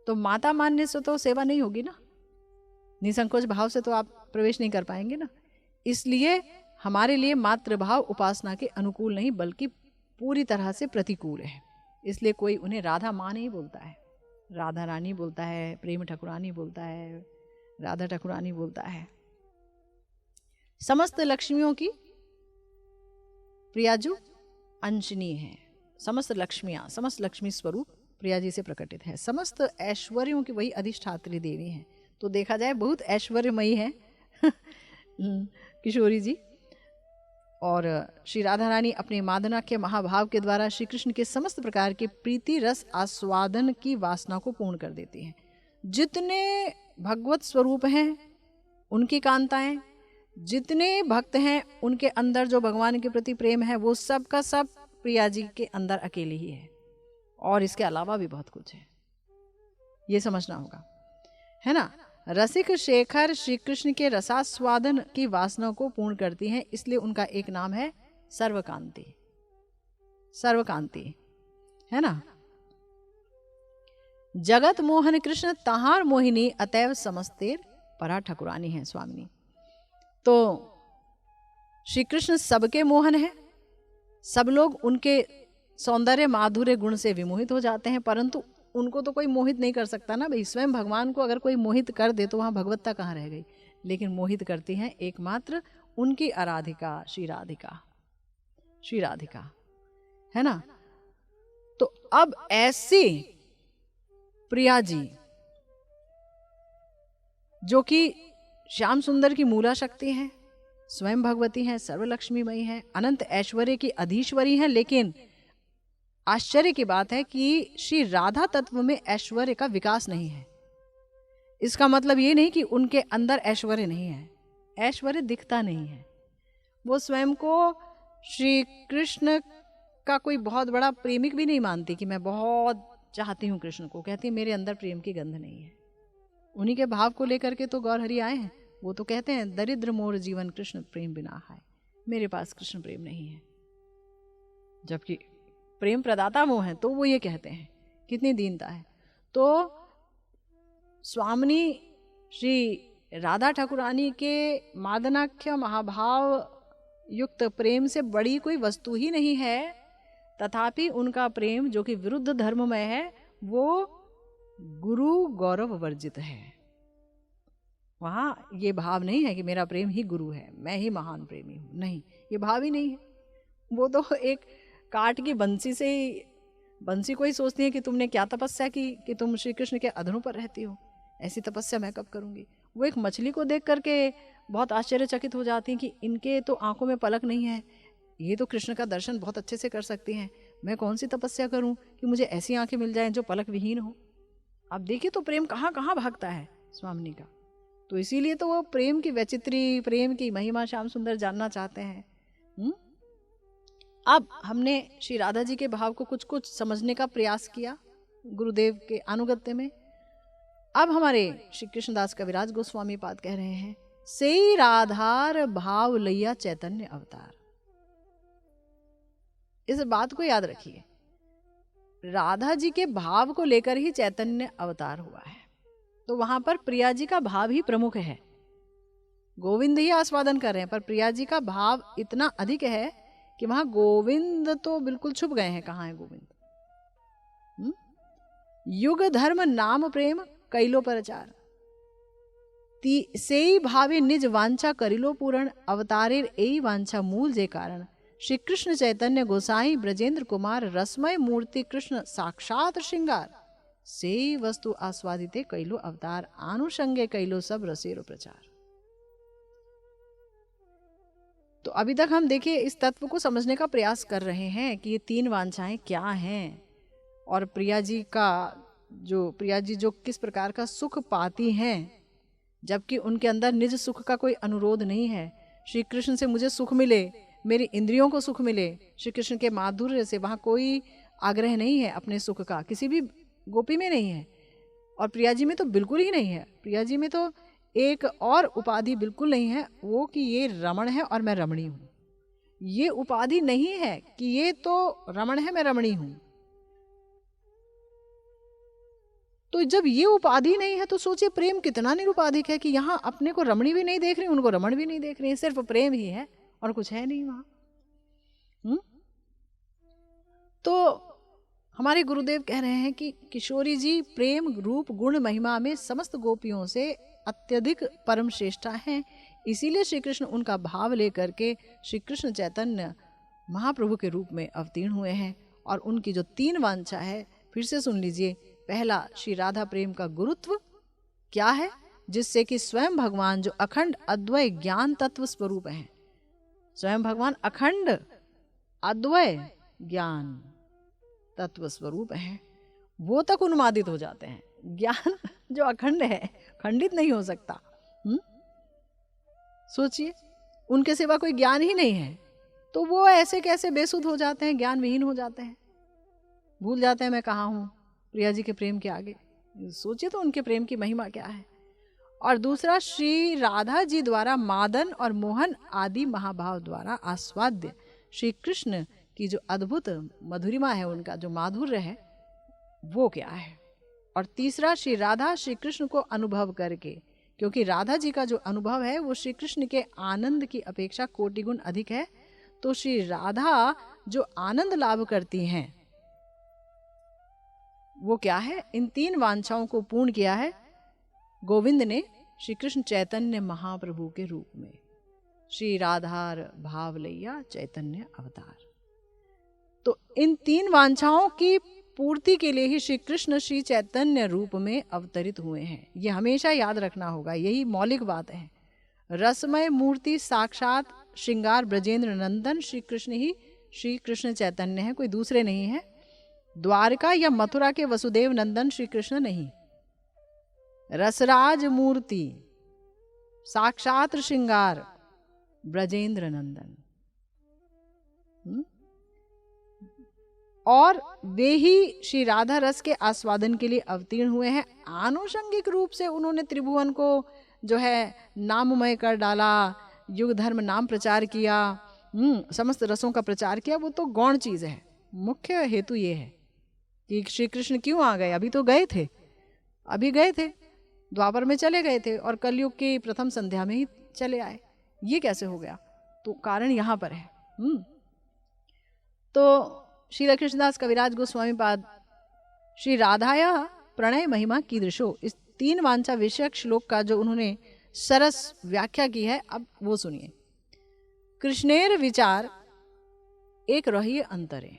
तो माता मानने से तो सेवा नहीं होगी ना, निसंकोच भाव से तो आप प्रवेश नहीं कर पाएंगे ना। इसलिए हमारे लिए मातृभाव उपासना के अनुकूल नहीं, बल्कि पूरी तरह से प्रतिकूल है। इसलिए कोई उन्हें राधा माँ नहीं बोलता है, राधा रानी बोलता है, प्रेम ठाकुरानी बोलता है, राधा ठाकुरानी बोलता है। समस्त लक्ष्मियों की प्रियाजू अंशनी है। समस्त लक्ष्मियां, समस्त लक्ष्मी स्वरूप प्रिया जी से प्रकटित है। समस्त ऐश्वर्यों की वही अधिष्ठात्री देवी हैं। तो देखा जाए बहुत ऐश्वर्यमयी है किशोरी जी। और श्री राधा रानी अपने मादना के महाभाव के द्वारा श्री कृष्ण के समस्त प्रकार के प्रीति रस आस्वादन की वासना को पूर्ण कर देती हैं। जितने भगवत स्वरूप हैं उनकी कांताएं, जितने भक्त हैं उनके अंदर जो भगवान के प्रति प्रेम है, वो सब का सब प्रिया जी के अंदर अकेली ही है। और इसके अलावा भी बहुत कुछ है, ये समझना होगा, है ना। रसिक शेखर श्री कृष्ण के रसास्वादन की वासना को पूर्ण करती हैं, इसलिए उनका एक नाम है सर्वकांति। सर्वकांति, है ना। जगत मोहन कृष्ण तहार मोहिनी अतैव समस्तेर परा ठकुरानी है स्वामिनी। तो श्री कृष्ण सबके मोहन है, सब लोग उनके सौंदर्य माधुर्य गुण से विमोहित हो जाते हैं, परंतु उनको तो कोई मोहित नहीं कर सकता ना भाई। स्वयं भगवान को अगर कोई मोहित कर दे तो वहां भगवत्ता कहाँ रह गई। लेकिन मोहित करती हैं एकमात्र उनकी आराधिका श्री राधिका, श्री राधिका, है ना। तो अब ऐसी प्रिया जी जो कि श्याम सुंदर की मूला शक्ति है, स्वयं भगवती हैं, सर्वलक्ष्मीमयी हैं, अनंत ऐश्वर्य की अधीश्वरी हैं। लेकिन आश्चर्य की बात है कि श्री राधा तत्व में ऐश्वर्य का विकास नहीं है। इसका मतलब ये नहीं कि उनके अंदर ऐश्वर्य नहीं है, ऐश्वर्य दिखता नहीं है। वो स्वयं को श्री कृष्ण का कोई बहुत बड़ा प्रेमिक भी नहीं मानती कि मैं बहुत चाहती हूँ कृष्ण को, कहती मेरे अंदर प्रेम की गंध नहीं है। उन्हीं के भाव को लेकर के तो गौरहरि आए हैं। वो तो कहते हैं दरिद्र मोर जीवन कृष्ण प्रेम बिना है, मेरे पास कृष्ण प्रेम नहीं है। जबकि प्रेम प्रदाता वो हैं, तो वो ये कहते हैं, कितनी दीनता है। तो स्वामिनी श्री राधा ठाकुरानी के मादनाख्य महाभाव युक्त प्रेम से बड़ी कोई वस्तु ही नहीं है। तथापि उनका प्रेम जो कि विरुद्ध धर्ममय है, वो गुरु गौरव वर्जित है। वहां ये भाव नहीं है कि मेरा प्रेम ही गुरु है, मैं ही महान प्रेमी हूं, नहीं, ये भाव ही नहीं है। वो तो एक काट की बंसी से ही, बंसी को ही सोचती है कि तुमने क्या तपस्या की कि तुम श्री कृष्ण के अधरों पर रहती हो, ऐसी तपस्या मैं कब करूंगी। वो एक मछली को देख करके बहुत आश्चर्यचकित हो जाती हैं कि इनके तो आंखों में पलक नहीं है, ये तो कृष्ण का दर्शन बहुत अच्छे से कर सकती हैं, मैं कौन सी तपस्या करूं कि मुझे ऐसी आंखें मिल जाएं जो पलक विहीन हो। अब देखिए तो प्रेम कहाँ कहाँ भागता है स्वामिनी का। तो इसीलिए तो वो प्रेम की वैचित्री, प्रेम की महिमा श्याम सुंदर जानना चाहते हैं। अब हमने श्री राधा जी के भाव को कुछ कुछ समझने का प्रयास किया गुरुदेव के अनुगत्य में। अब हमारे श्री कृष्णदास कविराज गोस्वामी पाद कह रहे हैं, से राधार भाव लैया चैतन्य अवतार। इस बात को याद रखिए, राधा जी के भाव को लेकर ही चैतन्य अवतार हुआ है। तो वहां पर प्रिया जी का भाव ही प्रमुख है। गोविंद ही आस्वादन कर रहे हैं, पर प्रिया जी का भाव इतना अधिक है कि वहां गोविंद तो बिल्कुल छुप गए हैं। कहाँ है गोविंद? युग धर्म नाम प्रेम कैलो परचार, सेई भावे निज वांछा करिलो पूर्ण, अवतारेर एई वांछा मूल जे कारण, श्री कृष्ण चैतन्य गोसाई ब्रजेंद्र कुमार रसमय मूर्ति कृष्ण साक्षात श्रृंगार, से वस्तु आस्वादिते कैलो अवतार, आनुषंगे कैलो सब रसेरो प्रचार। तो अभी तक हम देखिए इस तत्व को समझने का प्रयास कर रहे हैं कि ये तीन वांछाएं क्या हैं, और प्रिया जी जो किस प्रकार का सुख पाती हैं, जबकि उनके अंदर निज सुख का कोई अनुरोध नहीं है। श्री कृष्ण से मुझे सुख मिले, मेरी इंद्रियों को सुख मिले, श्री कृष्ण के माधुर्य से, वहां कोई आग्रह नहीं है अपने सुख का, किसी भी गोपी में नहीं है। और प्रिया जी में तो बिल्कुल ही नहीं है। प्रिया जी में तो एक और उपाधि बिल्कुल नहीं है, वो कि ये रमण है और मैं रमणी हूं। ये उपाधि नहीं है कि ये तो रमण है, मैं रमणी हूं। तो जब ये उपाधि नहीं है तो सोचिए प्रेम कितना निरुपाधिक है कि यहां अपने को रमणी भी नहीं देख रही, उनको रमण भी नहीं देख रही, सिर्फ प्रेम ही है और कुछ है नहीं वहां। तो हमारे गुरुदेव कह रहे हैं कि किशोरी जी प्रेम रूप गुण महिमा में समस्त गोपियों से अत्यधिक परम श्रेष्ठा हैं। इसीलिए श्री कृष्ण उनका भाव लेकर के श्री कृष्ण चैतन्य महाप्रभु के रूप में अवतीर्ण हुए हैं। और उनकी जो तीन वांछा है, फिर से सुन लीजिए। पहला, श्री राधा प्रेम का गुरुत्व क्या है, जिससे कि स्वयं भगवान जो अखंड अद्वय ज्ञान तत्व स्वरूप हैं, स्वयं भगवान अखंड अद्वय ज्ञान तत्व स्वरूप हैं, वो तक उन्मादित हो जाते हैं। ज्ञान जो अखंड है, खंडित नहीं हो सकता। सोचिए, उनके सिवा कोई ज्ञान ही नहीं है, तो वो ऐसे कैसे बेसुध हो जाते हैं, ज्ञान विहीन हो जाते हैं, भूल जाते हैं मैं कहाँ हूं प्रिया जी के प्रेम के आगे। सोचिए तो उनके प्रेम की महिमा क्या है। और दूसरा, श्री राधा जी द्वारा मादन और मोहन आदि महाभाव द्वारा आस्वाद्य श्री कृष्ण की जो अद्भुत मधुरिमा है, उनका जो माधुर्य है, वो क्या है। और तीसरा, श्री राधा श्री कृष्ण को अनुभव करके, क्योंकि राधा जी का जो अनुभव है वो श्री कृष्ण के आनंद की अपेक्षा कोटि गुण अधिक है। तो श्री राधा जो आनंद लाभ करती हैं वो क्या है, इन तीन वांछाओं को पूर्ण किया है गोविंद ने श्री कृष्ण चैतन्य महाप्रभु के रूप में। श्री राधार भाव लैया चैतन्य अवतार। तो इन तीन वांछाओं की पूर्ति के लिए ही श्री कृष्ण श्री चैतन्य रूप में अवतरित हुए हैं। ये हमेशा याद रखना होगा, यही मौलिक बात है। रसमय मूर्ति साक्षात श्रृंगार ब्रजेंद्र नंदन श्री कृष्ण ही श्री कृष्ण चैतन्य है, कोई दूसरे नहीं है। द्वारका या मथुरा के वसुदेव नंदन श्री कृष्ण नहीं। रसराज मूर्ति साक्षात श्रृंगार ब्रजेंद्र नंदन। और वे ही श्री राधा रस के आस्वादन के लिए अवतीर्ण हुए हैं। आनुषंगिक रूप से उन्होंने त्रिभुवन को जो है नाममय कर डाला, युग धर्म नाम प्रचार किया, समस्त रसों का प्रचार किया, वो तो गौण चीज है। मुख्य हेतु ये है कि श्री कृष्ण क्यों आ गए। अभी तो गए थे, अभी गए थे, द्वापर में चले गए थे और कलयुग की प्रथम संध्या में ही चले आए। ये कैसे हो गया? तो कारण यहां पर है। तो श्री कृष्णदास कविराज गोस्वामी पाद श्री राधाया प्रणय महिमा कीदृशो, इस तीन वांछा विषयक श्लोक का जो उन्होंने सरस व्याख्या की है, अब वो सुनिए। कृष्णेर विचार एक रहिए अंतरे,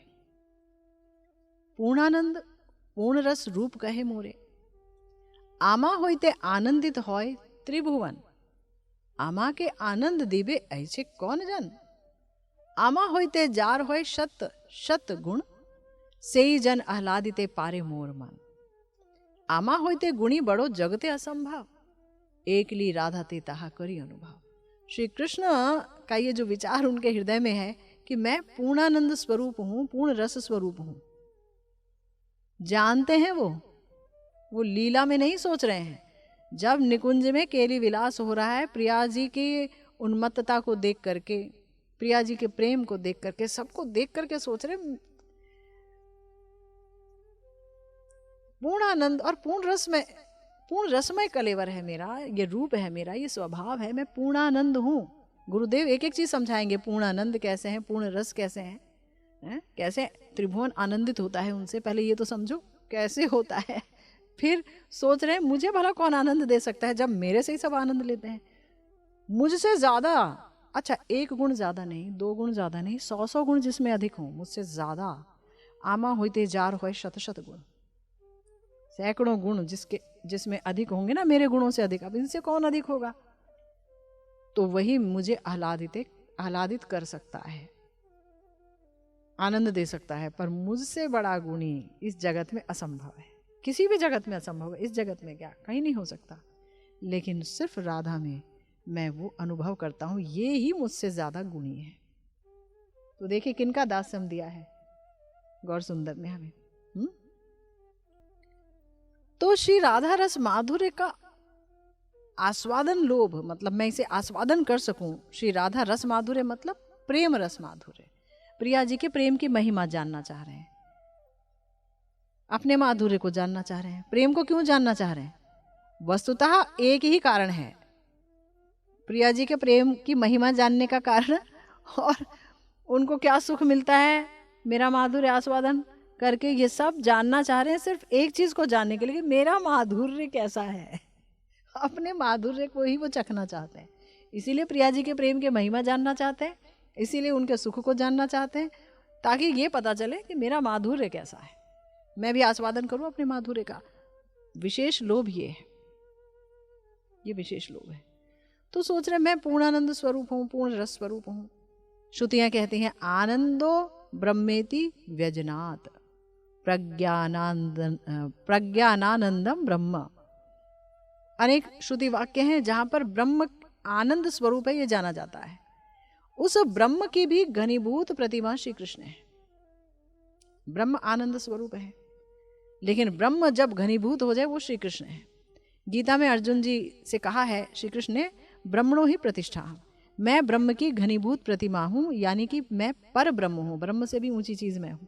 पूर्णानंद पूर्ण रस रूप कहे मोरे, आमा होइते आनंदित होय त्रिभुवन, आमा के आनंद दीबे ऐसे कौन जन, आमा होइते जार होय शत शत गुण, सेई जन आह्लादिते पारे मोर मन। आमा होते गुणी बड़ो जगते असंभव, एकली राधा ते ताहा करी अनुभव। श्री कृष्ण का ये जो विचार उनके हृदय में है कि मैं पूर्णानंद स्वरूप हूं, पूर्ण रस स्वरूप हूं, जानते हैं वो लीला में नहीं सोच रहे हैं। जब निकुंज में केली विलास हो रहा है, प्रिया जी की उन्मत्तता को देख करके, प्रिया जी के प्रेम को देख करके, सबको देख करके सोच रहे पूर्ण आनंद और पूर्ण रसमय कलेवर है मेरा, ये रूप है मेरा, ये स्वभाव है, मैं पूर्ण आनंद हूं। गुरुदेव एक एक चीज समझाएंगे, पूर्ण आनंद कैसे है, पूर्ण रस कैसे है, कैसे त्रिभुवन आनंदित होता है उनसे। पहले ये तो समझो कैसे होता है, फिर सोच रहे हैं मुझे भला कौन आनंद दे सकता है जब मेरे से ही सब आनंद लेते हैं, मुझसे ज्यादा। अच्छा, एक गुण ज्यादा नहीं, 2 गुण ज्यादा नहीं, 100 गुण जिसमें अधिक हो मुझसे ज्यादा। आमा होते जार होए शत शत गुण, सैकड़ों गुण जिसमें अधिक होंगे ना मेरे गुणों से अधिक, अब इनसे कौन अधिक होगा? तो वही मुझे आह्लादित कर सकता है, आनंद दे सकता है। पर मुझसे बड़ा गुणी इस जगत में असंभव है, किसी भी जगत में असंभव है, इस जगत में क्या कहीं नहीं हो सकता। लेकिन सिर्फ राधा में मैं वो अनुभव करता हूं, ये ही मुझसे ज्यादा गुणी है। तो देखिए किनका दास्यम दिया है गौर सुंदर ने हमें। तो श्री राधा रस माधुर्य का आस्वादन लोभ, मतलब मैं इसे आस्वादन कर सकूं। श्री राधा रस माधुर्य मतलब प्रेम रस माधुर्य, प्रिया जी के प्रेम की महिमा जानना चाह रहे हैं, अपने माधुर्य को जानना चाह रहे हैं। प्रेम को क्यों जानना चाह रहे हैं? वस्तुतः एक ही कारण है, प्रिया जी के प्रेम की महिमा जानने का कारण, और उनको क्या सुख मिलता है मेरा माधुर्य आस्वादन करके, ये सब जानना चाह रहे हैं सिर्फ एक चीज को जानने के लिए, मेरा माधुर्य कैसा है। अपने माधुर्य को ही वो चखना चाहते हैं, इसीलिए प्रिया जी के प्रेम की महिमा जानना चाहते हैं, इसीलिए उनके सुख को जानना चाहते हैं, ताकि ये पता चले कि मेरा माधुर्य कैसा है, मैं भी आस्वादन करूं अपने माधुर्य का। विशेष लोभ ये है, ये विशेष लोभ है। तो सोच रहे मैं पूर्णानंद स्वरूप हूं, पूर्ण रस स्वरूप हूं। श्रुतियां कहती हैं आनंदो ब्रह्मेति व्यजनात् प्रज्ञानानंदम ब्रह्म। अनेक श्रुति वाक्य हैं जहां पर ब्रह्म आनंद स्वरूप है ये जाना जाता है। उस ब्रह्म की भी घनीभूत प्रतिमा श्री कृष्ण है। ब्रह्म आनंद स्वरूप है, लेकिन ब्रह्म जब घनीभूत हो जाए वो श्री कृष्ण है। गीता में अर्जुन जी से कहा है श्री कृष्ण ने, ब्रह्मणो ही प्रतिष्ठा, मैं ब्रह्म की घनीभूत प्रतिमा हूं, यानी कि मैं पर ब्रह्म हूं, ब्रह्म से भी ऊंची चीज मैं हूं,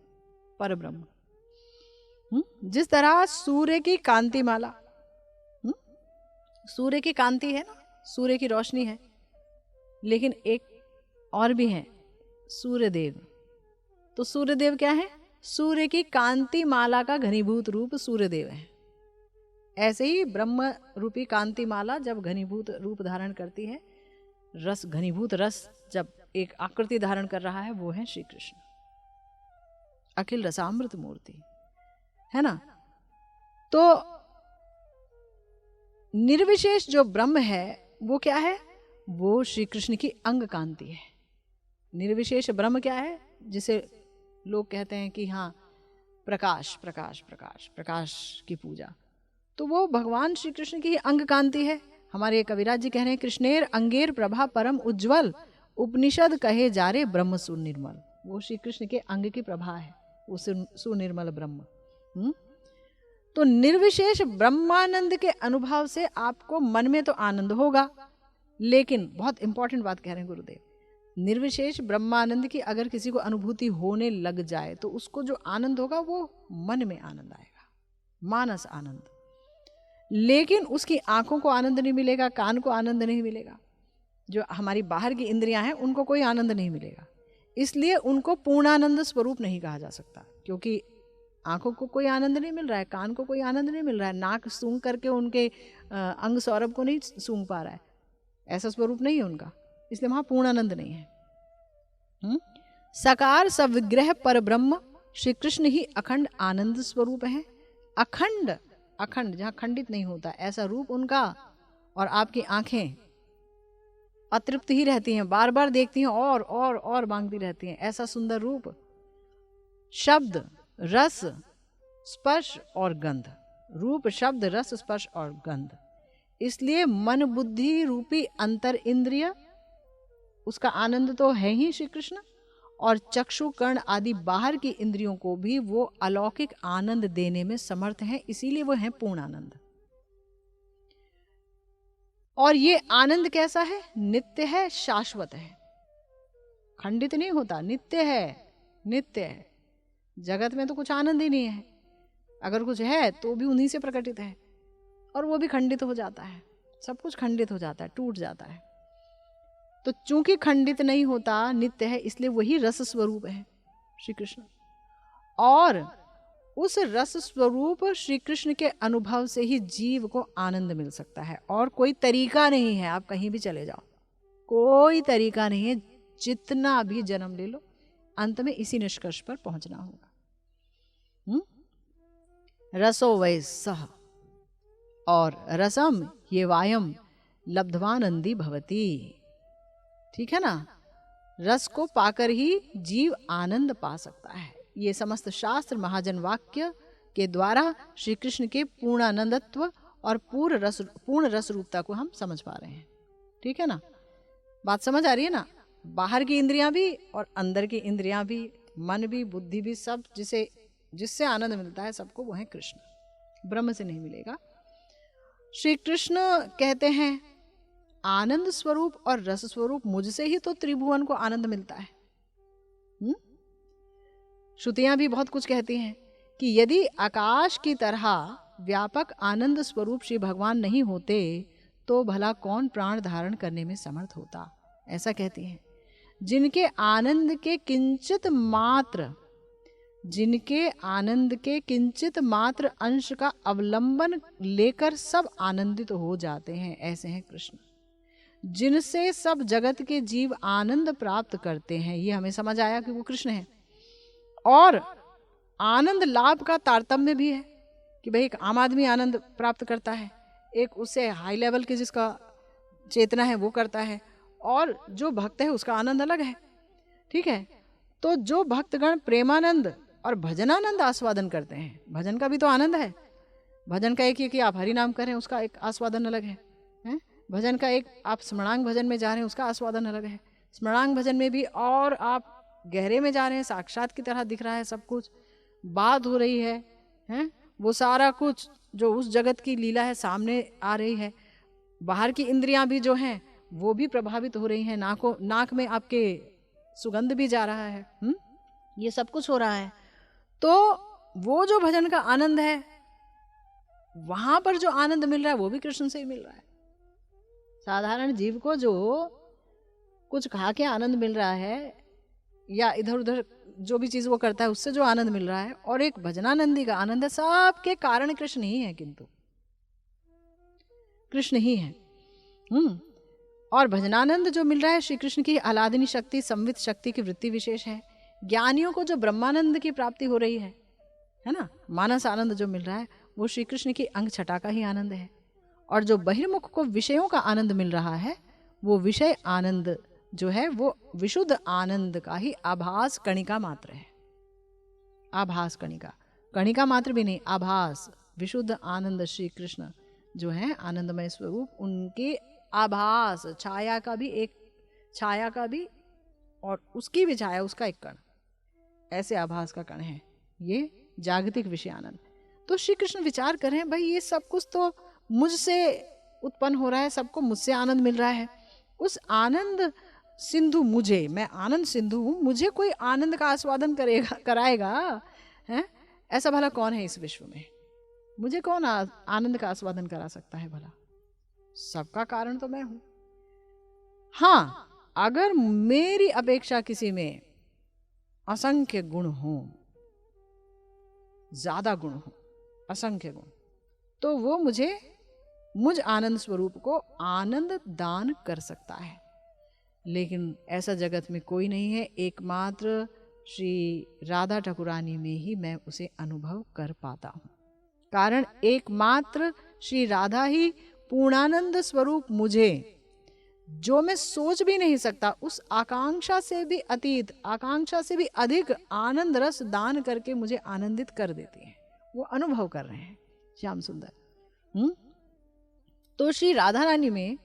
पर ब्रह्म। जिस तरह सूर्य की कांति माला, सूर्य की कांति है ना, सूर्य की रोशनी है, लेकिन एक और भी है सूर्यदेव। तो सूर्यदेव क्या है? सूर्य की कांति माला का घनीभूत रूप सूर्यदेव है। ऐसे ही ब्रह्म रूपी कांति माला जब घनीभूत रूप धारण करती है, रस घनीभूत रस जब एक आकृति धारण कर रहा है, वो है श्री कृष्ण, अखिल रसामृत मूर्ति है ना। तो निर्विशेष जो ब्रह्म है वो क्या है? वो श्री कृष्ण की अंग कांति है। निर्विशेष ब्रह्म क्या है? जिसे लोग कहते हैं कि हाँ प्रकाश प्रकाश प्रकाश प्रकाश की पूजा, तो वो भगवान श्री कृष्ण की ही अंग कांति है। हमारे कविराज जी कह रहे हैं, कृष्णेर अंगेर प्रभा परम उज्ज्वल, उपनिषद कहे जारे ब्रह्म सुनिर्मल। वो श्री कृष्ण के अंग की प्रभा है, वो सुनिर्मल ब्रह्म। तो निर्विशेष ब्रह्मानंद के अनुभव से आपको मन में तो आनंद होगा, लेकिन बहुत इंपॉर्टेंट बात कह रहे हैं गुरुदेव, निर्विशेष ब्रह्मानंद की अगर किसी को अनुभूति होने लग जाए तो उसको जो आनंद होगा वो मन में आनंद आएगा, मानस आनंद। लेकिन उसकी आंखों को आनंद नहीं मिलेगा, कान को आनंद नहीं मिलेगा, जो हमारी बाहर की इंद्रियां हैं उनको कोई आनंद नहीं मिलेगा। इसलिए उनको पूर्णानंद स्वरूप नहीं कहा जा सकता, क्योंकि आंखों को कोई आनंद नहीं मिल रहा है, कान को कोई आनंद नहीं मिल रहा है, नाक सूंघ करके उनके अंग सौरभ को नहीं सूंघ पा रहा है, ऐसा स्वरूप नहीं है उनका, इसलिए वहां पूर्णानंद नहीं है। साकार सविग्रह पर ब्रह्म श्री कृष्ण ही अखंड आनंद स्वरूप है। अखंड, अखंड जहां खंडित नहीं होता, ऐसा रूप उनका। और आपकी आंखें अतृप्त ही रहती हैं, बार बार देखती हैं और मांगती रहती हैं, ऐसा सुंदर रूप। शब्द, रस, स्पर्श और गंध, रूप, शब्द, रस, स्पर्श और गंध। इसलिए मन बुद्धि रूपी अंतर इंद्रिय, उसका आनंद तो है ही श्री कृष्ण, और चक्षु, कर्ण आदि बाहर की इंद्रियों को भी वो अलौकिक आनंद देने में समर्थ हैं, इसीलिए वो हैं पूर्ण आनंद। और ये आनंद कैसा है? नित्य है, शाश्वत है, खंडित नहीं होता, नित्य है, नित्य है। जगत में तो कुछ आनंद ही नहीं है, अगर कुछ है तो भी उन्हीं से प्रकटित है, और वो भी खंडित हो जाता है, सब कुछ खंडित हो जाता है, टूट जाता है। तो चूंकि खंडित नहीं होता, नित्य है, इसलिए वही रस स्वरूप है श्री कृष्ण। और उस रस स्वरूप श्री कृष्ण के अनुभव से ही जीव को आनंद मिल सकता है, और कोई तरीका नहीं है। आप कहीं भी चले जाओ, कोई तरीका नहीं है, जितना भी जन्म ले लो, अंत में इसी निष्कर्ष पर पहुंचना होगा। रसो वै सह, और रसम ये वायम लब्धवानंदी भवती। ठीक है ना, रस को पाकर ही जीव आनंद पा सकता है। ये समस्त शास्त्र महाजन वाक्य के द्वारा श्री कृष्ण के पूर्णानंदत्व और पूर्ण रस रूपता को हम समझ पा रहे हैं। ठीक है ना, बात समझ आ रही है ना? बाहर की इंद्रियां भी और अंदर की इंद्रियां भी, मन भी, बुद्धि भी, सब जिससे आनंद मिलता है सबको, वो है कृष्ण, ब्रह्म से नहीं मिलेगा। श्री कृष्ण कहते हैं आनंद स्वरूप और रस स्वरूप मुझसे ही तो त्रिभुवन को आनंद मिलता है। श्रुतियां भी बहुत कुछ कहती हैं कि यदि आकाश की तरह व्यापक आनंद स्वरूप श्री भगवान नहीं होते तो भला कौन प्राण धारण करने में समर्थ होता, ऐसा कहती हैं। जिनके आनंद के किंचित मात्र अंश का अवलंबन लेकर सब आनंदित हो जाते हैं, ऐसे हैं कृष्ण। जिनसे सब जगत के जीव आनंद प्राप्त करते हैं, ये हमें समझ आया कि वो कृष्ण है। और आनंद लाभ का तारतम्य भी है कि भाई एक आम आदमी आनंद प्राप्त करता है, एक उससे हाई लेवल के जिसका चेतना है वो करता है, और जो भक्त है उसका आनंद अलग है। ठीक है, तो जो भक्तगण प्रेमानंद और भजनानंद आस्वादन करते हैं, भजन का भी तो आनंद है। भजन का एक ये कि आप हरि नाम करें, उसका एक आस्वादन अलग है। भजन का एक आप स्मरणांग भजन में जा रहे हैं, उसका आस्वादन अलग है। स्मरणांग भजन में भी और आप गहरे में जा रहे हैं, साक्षात की तरह दिख रहा है, सब कुछ बात हो रही है, वो सारा कुछ जो उस जगत की लीला है सामने आ रही है। बाहर की इंद्रियां भी जो हैं वो भी प्रभावित हो रही हैं, नाक में आपके सुगंध भी जा रहा है, ये सब कुछ हो रहा है। तो वो जो भजन का आनंद है, वहां पर जो आनंद मिल रहा है वो भी कृष्ण से ही मिल रहा है। साधारण जीव को जो कुछ खा के आनंद मिल रहा है या इधर उधर जो भी चीज वो करता है उससे जो आनंद मिल रहा है, और एक भजनानंदी का आनंद है, सबके कारण कृष्ण ही है, किंतु कृष्ण ही है। और भजनानंद जो मिल रहा है श्री कृष्ण की आह्लादिनी शक्ति, संवित शक्ति की वृत्ति विशेष है। ज्ञानियों को जो ब्रह्मानंद की प्राप्ति हो रही है ना, मानस आनंद जो मिल रहा है वो श्री कृष्ण की अंग छटा का ही आनंद है। और जो बहिर्मुख को विषयों का आनंद मिल रहा है वो विषय आनंद जो है वो विशुद्ध आनंद का ही आभास कणिका मात्र है। आभास कणिका मात्र भी नहीं, आभास विशुद्ध आनंद श्री कृष्ण जो है आनंदमय स्वरूप, उनके आभास, छाया का भी और उसकी भी छाया, उसका एक कण, ऐसे आभास का कण है ये जागतिक विषय आनंद। तो श्री कृष्ण विचार करें, भाई ये सब कुछ तो मुझसे उत्पन्न हो रहा है, सबको मुझसे आनंद मिल रहा है। उस आनंद सिंधु मैं आनंद सिंधु हूँ, मुझे कोई आनंद का आस्वादन कराएगा है? ऐसा भला कौन है इस विश्व में? मुझे कौन आनंद का आस्वादन करा सकता है भला? सबका कारण तो मैं हूं। हाँ, अगर मेरी अपेक्षा किसी में असंख्य गुण हो, ज्यादा गुण हो, असंख्य गुण, तो वो मुझ आनंद स्वरूप को आनंद दान कर सकता है। लेकिन ऐसा जगत में कोई नहीं है, एकमात्र श्री राधा ठाकुरानी में ही मैं उसे अनुभव कर पाता हूं। कारण एकमात्र श्री राधा ही पूर्णानंद स्वरूप मुझे, जो मैं सोच भी नहीं सकता, उस आकांक्षा से भी अतीत, आकांक्षा से भी अधिक आनंद रस दान करके मुझे आनंदित कर देती हैं। वो अनुभव कर रहे हैं। श्याम सुंदर। तो श्री राधा रानी में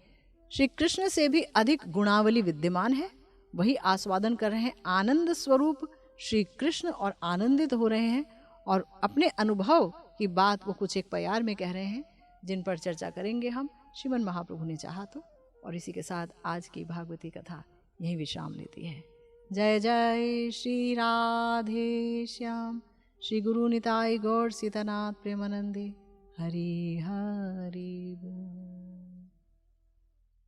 श्री कृष्ण से भी अधिक गुणावली विद्यमान है। वही आस्वादन कर रहे हैं, आनंद स्वरूप श्री कृष्ण और आनंदित हो रहे हैं और अपने अनुभव की बात वो कुछ एक प्यार में कह रहे हैं, जिन पर चर्चा करेंगे हम श्रीमन महाप्रभु ने चाहा तो। और इसी के साथ आज की भागवती कथा यही विश्राम लेती है। जय जय श्री राधे श्याम, श्री गुरु निताई गौर सीतानाथ प्रेमानंदे, हरि हरि।